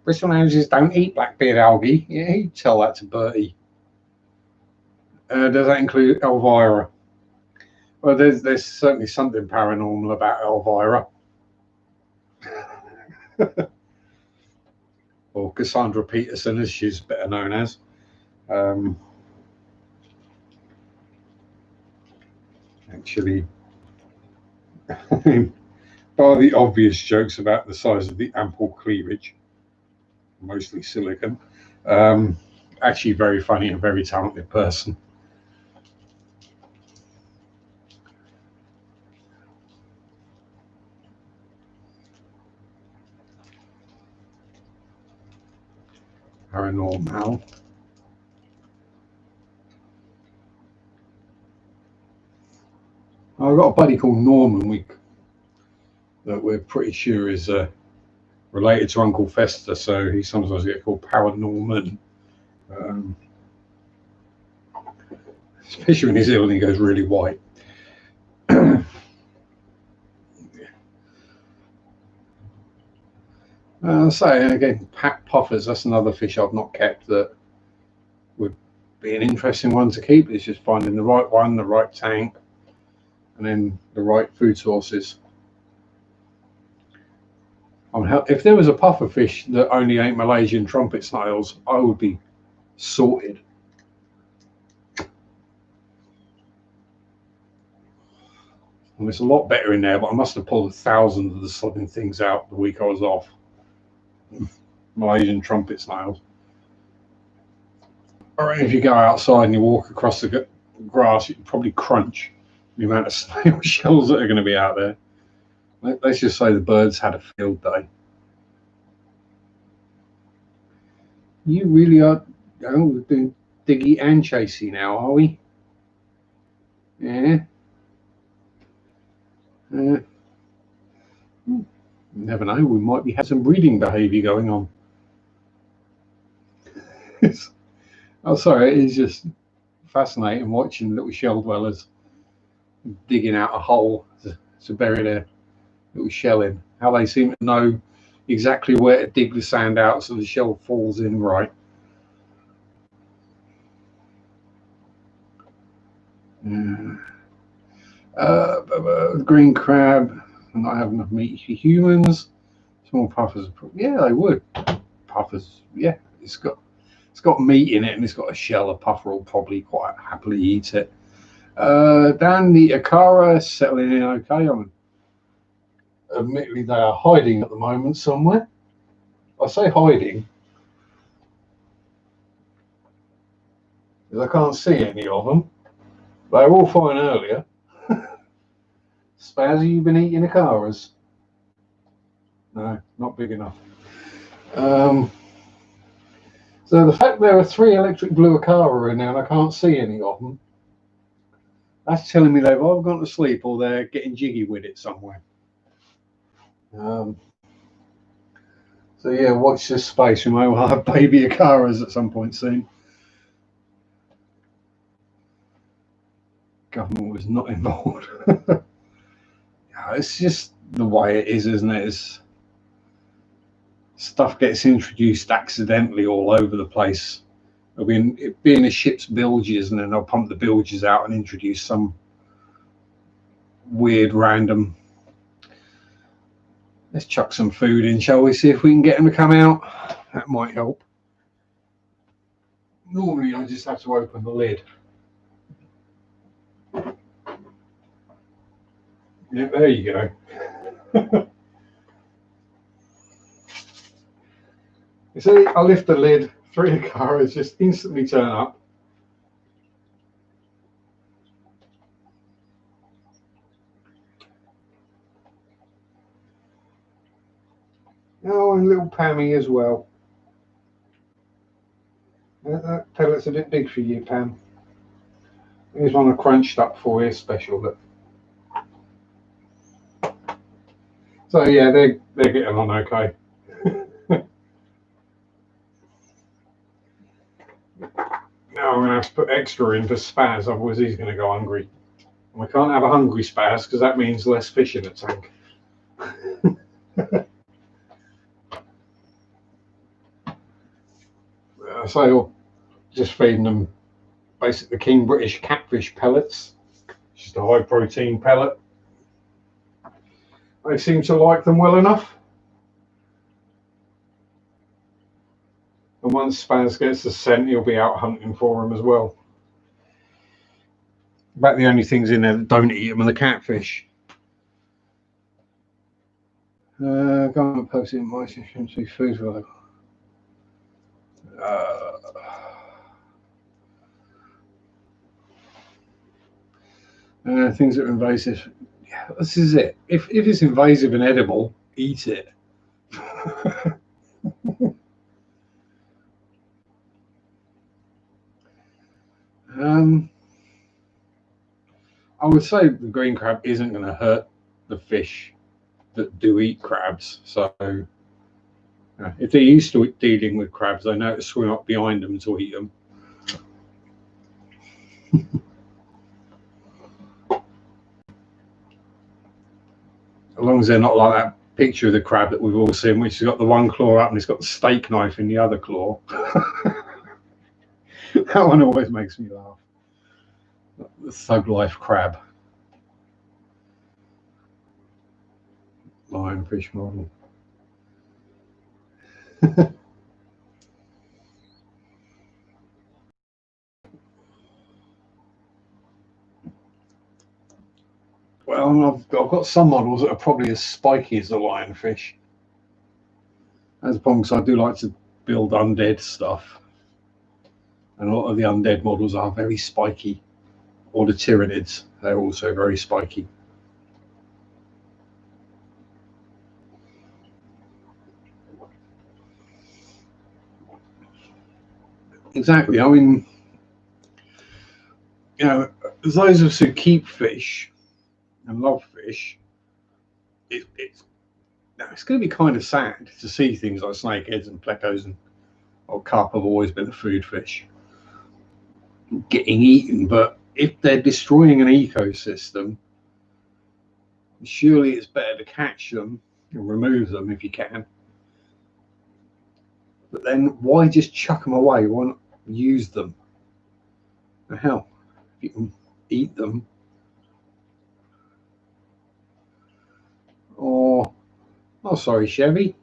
Bristle noses don't eat blackbeard algae. Yeah, you tell that to Bertie. Does that include Elvira? Well, there's certainly something paranormal about Elvira. Or Cassandra Peterson, as she's better known as. Actually, by the obvious jokes about the size of the ample cleavage, mostly silicon, actually very funny and very talented person. Paranormal. I've got a buddy called Norman that we're pretty sure is related to Uncle Fester, so he sometimes gets called Paranorman. Especially when he's ill and he goes really white. So again, pack puffers, that's another fish I've not kept that would be an interesting one to keep. It's just finding the right one, the right tank, and then the right food sources. If there was a puffer fish that only ate Malaysian trumpet snails, I would be sorted. And it's a lot better in there, but I must have pulled thousands of the sodding things out the week I was off. Malaysian trumpet snails. Or if you go outside and you walk across the grass, you can probably crunch the amount of snail shells that are going to be out there. Let's just say the birds had a field day. You really are doing diggy and chasey now, are we? Yeah. You never know, we might be having some breeding behaviour going on. Oh, sorry, it is just fascinating watching little shell dwellers digging out a hole to bury their little shell in. How they seem to know exactly where to dig the sand out so the shell falls in right. Green crab, not have enough meat for humans. Small puffers, yeah, they would. Puffers, yeah, it's got meat in it and it's got a shell. A puffer will probably quite happily eat it. Down the Akara, settling in okay. Admittedly, they are hiding at the moment somewhere. I say hiding because I can't see any of them. They were all fine earlier. Spazzy, you been eating Akaras? No, not big enough. So the fact there are 3 electric blue Akara in there and I can't see any of them, that's telling me they've either gone to sleep or they're getting jiggy with it somewhere. So yeah, watch this space. We may well have baby Akaras at some point soon. Government was not involved. It's just the way it is, isn't it? Stuff gets introduced accidentally all over the place. I mean, it being a ship's bilges, and then they'll pump the bilges out and introduce some weird random. Let's chuck some food in, shall we? See if we can get them to come out. That might help. Normally, I just have to open the lid. Yeah, there you go. You see, I lift the lid, 3 Akaras just instantly turn up. fine little Pammy as well. That pellet's a bit big for you, Pam. Here's one I crunched up for you, special. Look. So yeah, they're getting on okay. Now I'm going to have to put extra in for Spaz, otherwise he's going to go hungry. And we can't have a hungry Spaz because that means less fish in the tank. So you're just feeding them basically King British catfish pellets, just a high protein pellet. They seem to like them well enough. And once Spaz gets the scent, he'll be out hunting for them as well. About the only things in there that don't eat them are the catfish. Government posted in my efficiency food for things that are invasive. Yeah, this is it. If it's invasive and edible, eat it. I would say the green crab isn't going to hurt the fish that do eat crabs. So if they're used to dealing with crabs, they know to swim up behind them to eat them. As long as they're not like that picture of the crab that we've all seen, which has got the one claw up and it's got the steak knife in the other claw. That one always makes me laugh. The Thug Life crab. Lionfish model. Well, I've got some models that are probably as spiky as the lionfish. That's the problem, because I do like to build undead stuff. And a lot of the undead models are very spiky. Or the Tyranids, they're also very spiky. Exactly. I mean, you know, those of us who keep fish and love fish, it's going to be kind of sad to see things like snakeheads and plecos or carp have always been a food fish getting eaten. But if they're destroying an ecosystem, surely it's better to catch them and remove them if you can. But then why just chuck them away? Why not use them? The hell, if you can eat them. Or, oh sorry, Chevy.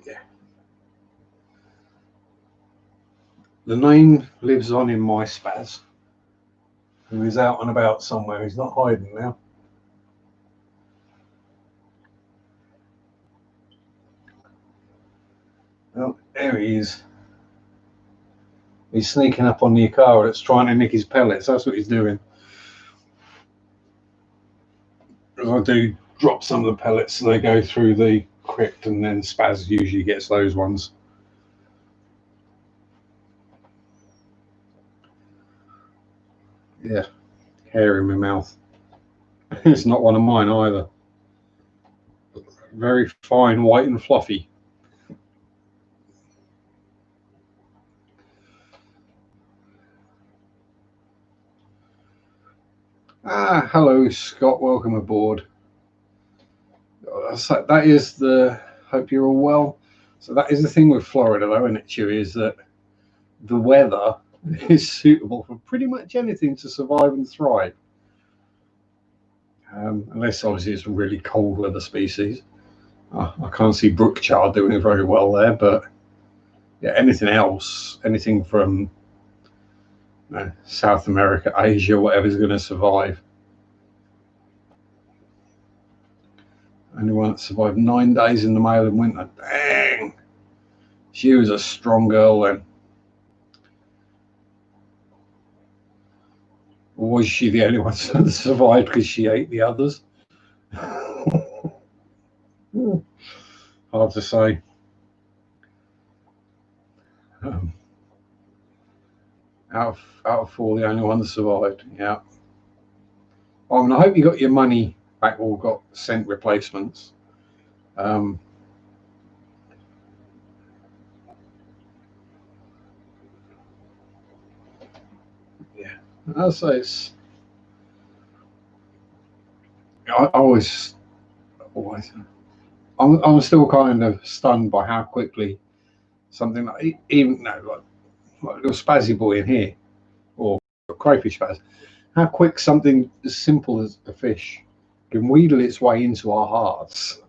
Yeah. The name lives on in my Spaz, who is out and about somewhere. He's not hiding now. Oh, there he is. He's sneaking up on the car that's trying to nick his pellets. That's what he's doing. I do drop some of the pellets so they go through the crypt, and then Spaz usually gets those ones. Yeah, hair in my mouth. It's not one of mine either. Very fine, white and fluffy. Hello Scott, welcome aboard. So that is the, hope you're all well. So that is the thing with Florida though, isn't it, Chewy, is that the weather is suitable for pretty much anything to survive and thrive. Unless obviously it's a really cold weather species. I can't see brook char doing very well there, but yeah, anything else, anything from South America, Asia, whatever's going to survive. Only one that survived 9 days in the male in winter. Dang, she was a strong girl then. Or was she the only one that survived because she ate the others? Hard to say. Out of 4, the only one that survived. Yeah. I mean, I hope you got your money back or got sent replacements. Yeah, I'll say it's. I always. I'm still kind of stunned by how quickly something like even like a little spazzy boy in here or a crayfish spaz, how quick something as simple as a fish can wheedle its way into our hearts,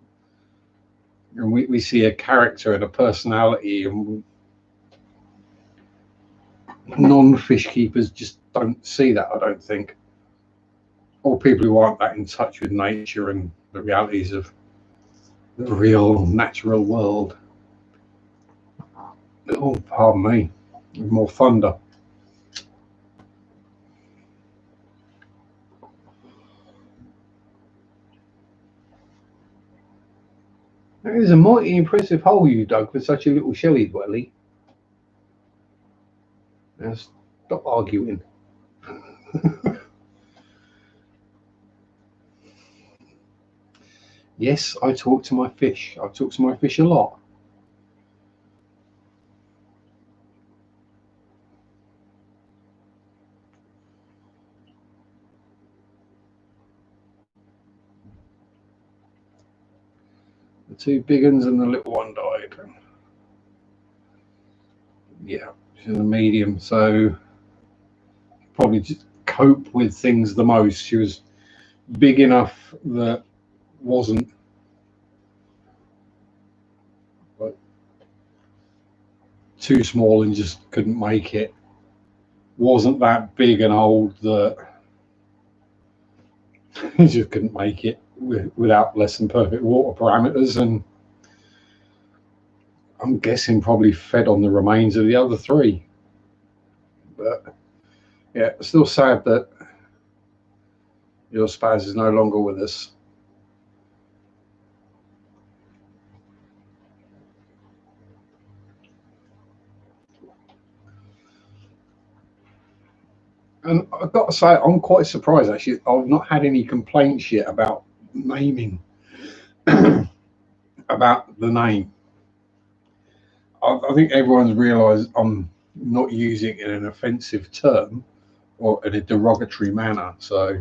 and we see a character and a personality, and non-fish keepers just don't see that, I don't think, or people who aren't that in touch with nature and the realities of the real natural world. Oh, pardon me, more thunder. That is a mighty impressive hole you dug for such a little shelly dwelly. Now stop arguing. Yes, I talk to my fish. I talk to my fish a lot. The 2 big ones and the little one died. Yeah, she's a medium, so probably just cope with things the most. She was big enough that wasn't like too small and just couldn't make it. Wasn't that big and old that just couldn't make it without less than perfect water parameters, and I'm guessing probably fed on the remains of the other 3. But yeah, still sad that your spaz is no longer with us. And I've got to say, I'm quite surprised actually. I've not had any complaints yet about naming, about the name. I think everyone's realised I'm not using it in an offensive term or in a derogatory manner. So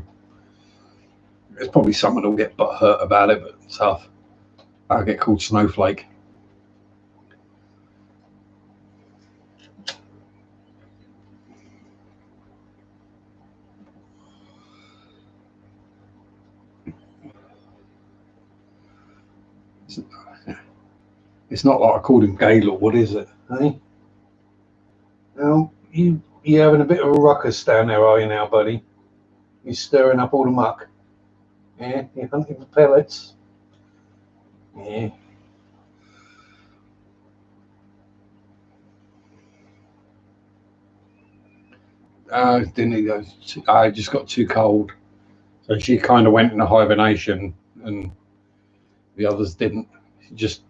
there's probably someone who'll get butthurt about it, but it's tough. I'll get called Snowflake. It's not like I called him Gaylord, is it? Hey? Well, you having a bit of a ruckus down there, are you now, buddy? You stirring up all the muck. Yeah, you're hunting for pellets. Yeah. Didn't he go? I just got too cold. So she kind of went into hibernation, and the others didn't. Just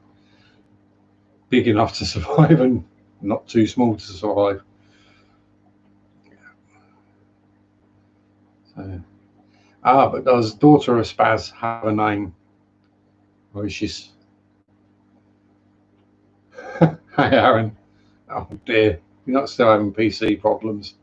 big enough to survive and not too small to survive. So, but does daughter of Spaz have a name? Or is she's? Hey, Aaron. Oh dear, you're not still having PC problems.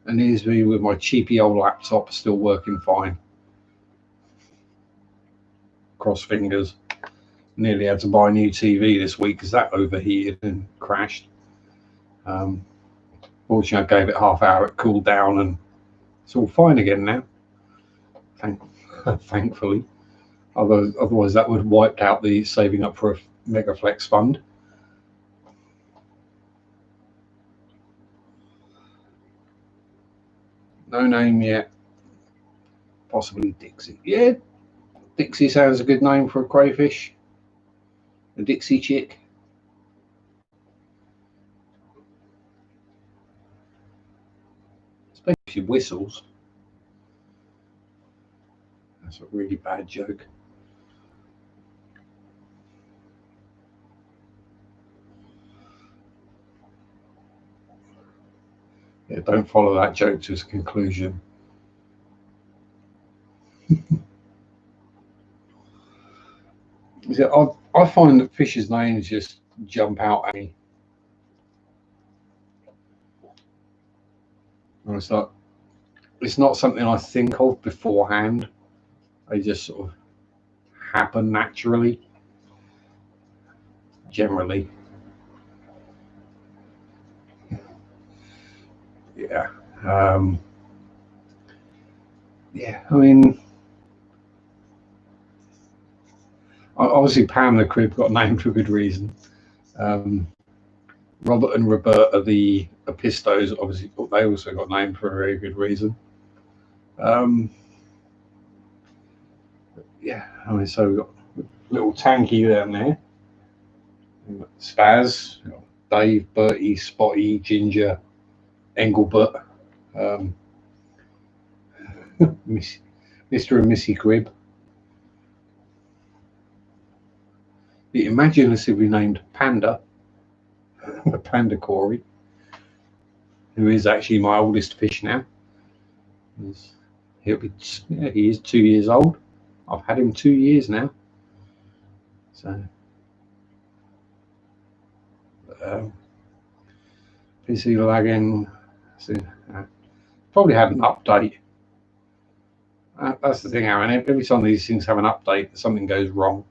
And here's me with my cheapy old laptop still working fine. Cross fingers. Nearly had to buy a new TV this week because that overheated and crashed. Fortunately, I gave it half hour, it cooled down, and it's all fine again now. Thankfully. Otherwise, that would have wiped out the saving up for a Megaflex fund. No name yet. Possibly Dixie. Yeah, Dixie sounds a good name for a crayfish. A Dixie chick. she whistles. That's a really bad joke. Yeah, don't follow that joke to its conclusion. Yeah, I find that fish's names just jump out at me. And it's not something I think of beforehand. They just sort of happen naturally, generally. Yeah. Yeah, I mean, obviously Pam the Crib got named for good reason. Robert and Roberta the Pistos, obviously, they also got named for a very good reason. Yeah, I mean, so we've got little Tanky down there. Spaz, Dave, Bertie, Spotty, Ginger, Engelbert, Mr. and Missy Crib. Imagine us if we named Panda, Panda Corey, who is actually my oldest fish now. He is 2 years old. I've had him 2 years now. So, PC lagging. So, probably had an update. That's the thing, Aaron. Every time these things have an update, something goes wrong.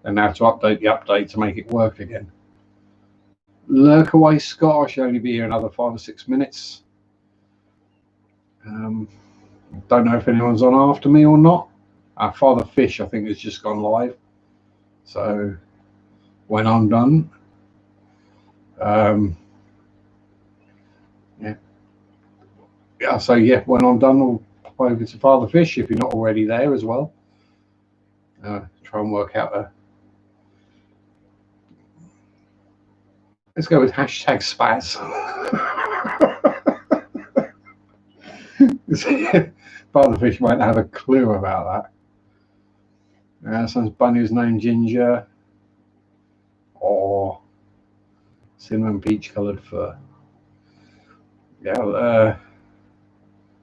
And now to update the update to make it work again. Lurk away, Scott. I should only be here another 5 or 6 minutes. Don't know if anyone's on after me or not. Father Fish, I think, has just gone live. So when I'm done, yeah. So yeah, when I'm done, we'll pop over to Father Fish if you're not already there as well. Try and work out let's go with hashtag spaz. Father Fish might have a clue about that. Someone's bunny's named Ginger or cinnamon peach coloured fur. Yeah,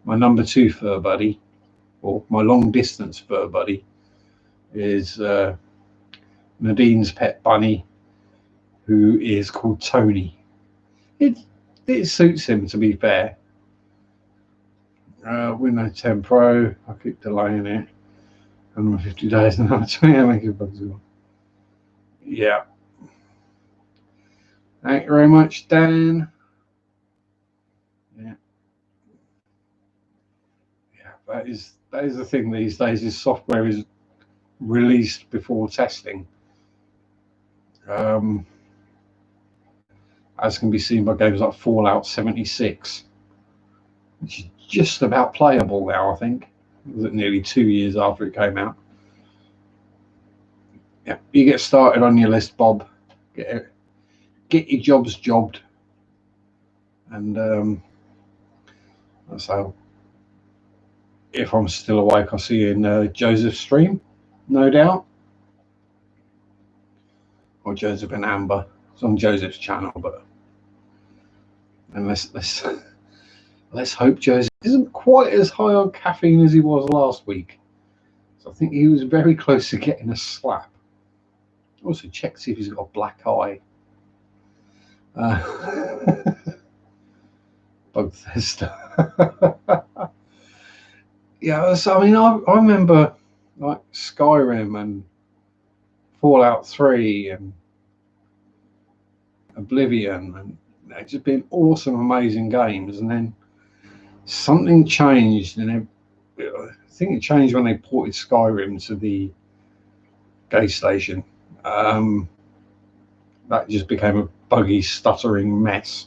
my number 2 fur buddy, or my long distance fur buddy, is Nadine's pet bunny, who is called Tony. It suits him, to be fair. Windows 10 Pro, I keep delaying it. 150 days and another 20 bugs. Yeah. Thank you very much, Dan. Yeah. That is the thing these days, is software is released before testing. As can be seen by games like Fallout 76, which is just about playable now, I think. It was nearly 2 years after it came out. Yeah, you get started on your list, Bob. Get your jobs jobbed. And so if I'm still awake, I'll see you in Joseph's stream, no doubt. Or Joseph and Amber. It's on Joseph's channel, but and let's hope Joseph isn't quite as high on caffeine as he was last week. So I think he was very close to getting a slap. Also check to see if he's got a black eye. Bug tester. Yeah, so I mean, I remember like Skyrim and Fallout 3 and Oblivion, and they've just been awesome, amazing games. And then something changed, and I think it changed when they ported Skyrim to the gas station. That just became a buggy, stuttering mess.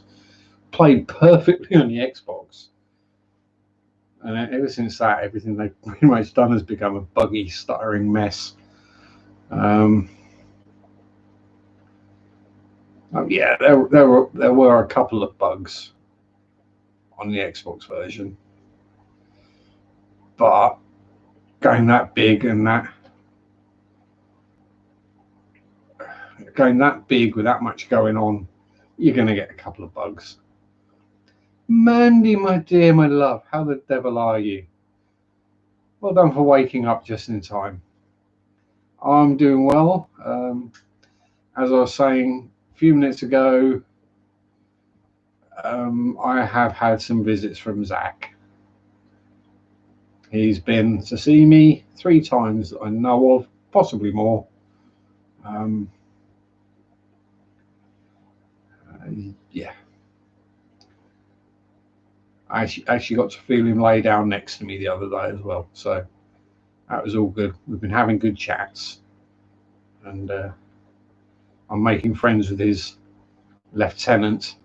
Played perfectly on the Xbox. And ever since that, everything they've pretty much done has become a buggy, stuttering mess. Yeah, there were a couple of bugs on the Xbox version. But going that big and going that big with that much going on, you're going to get a couple of bugs. Mandy, my dear, my love, how the devil are you? Well done for waking up just in time. I'm doing well. As I was saying a few minutes ago, I have had some visits from Zach. He's been to see me 3 times that I know of, possibly more. Yeah. I actually got to feel him lay down next to me the other day as well. So that was all good. We've been having good chats. And I'm making friends with his lieutenant.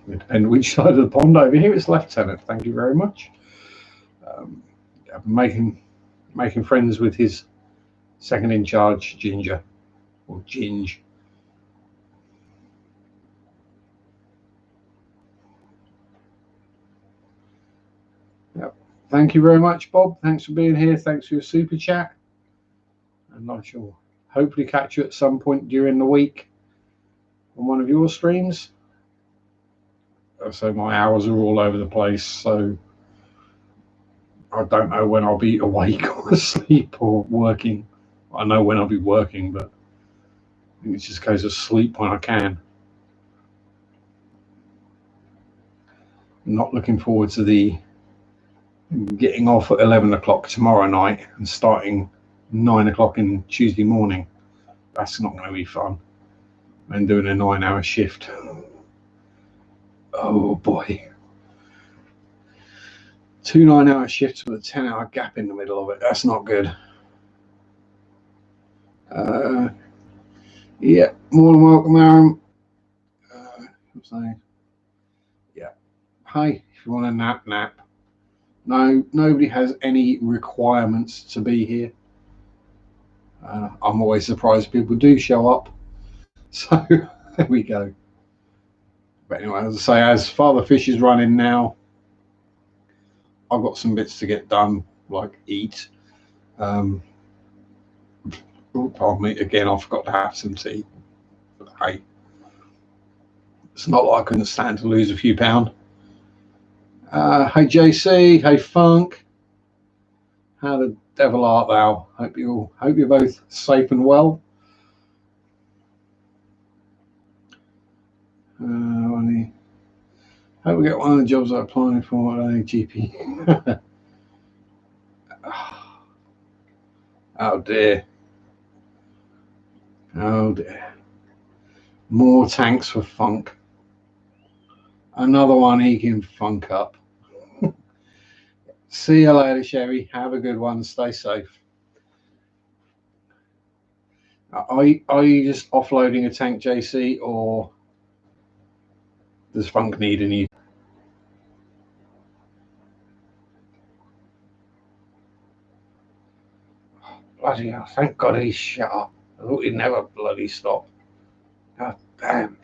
Depending which side of the pond. Over here it's lieutenant. Thank you very much. I've been making friends with his second in charge, Ginger, or Ginge. Yep. Thank you very much, Bob. Thanks for being here. Thanks for your super chat. And I shall hopefully catch you at some point during the week on one of your streams. So my hours are all over the place, so I don't know when I'll be awake or asleep or working. I know when I'll be working, but I think it just goes to sleep when I can. I'm not looking forward to the getting off at 11 o'clock tomorrow night and starting 9 o'clock in Tuesday morning. That's not going to be fun. And doing a 9-hour shift. Oh boy. 2 9-hour shifts with a 10-hour gap in the middle of it. That's not good. Yeah, more than welcome, Aaron. Yeah. Hi, if you want a nap. No, nobody has any requirements to be here. I'm always surprised people do show up. So there we go. But anyway, as I say, as Father Fish is running now, I've got some bits to get done, like eat. Oh, pardon me, again, I forgot to have some tea. But hey, it's not like I couldn't stand to lose a few pounds. Hey JC, hey Funk. How the devil art thou? Hope you're both safe and well. Hope we get one of the jobs I'm applying for at GP. Oh dear. Oh dear. More tanks for Funk. Another one he can funk up. See you later, Sherry. Have a good one. Stay safe. Are you just offloading a tank, JC, or does Funk need any? Bloody hell, thank God he shut up. I thought he'd never bloody stop. God damn.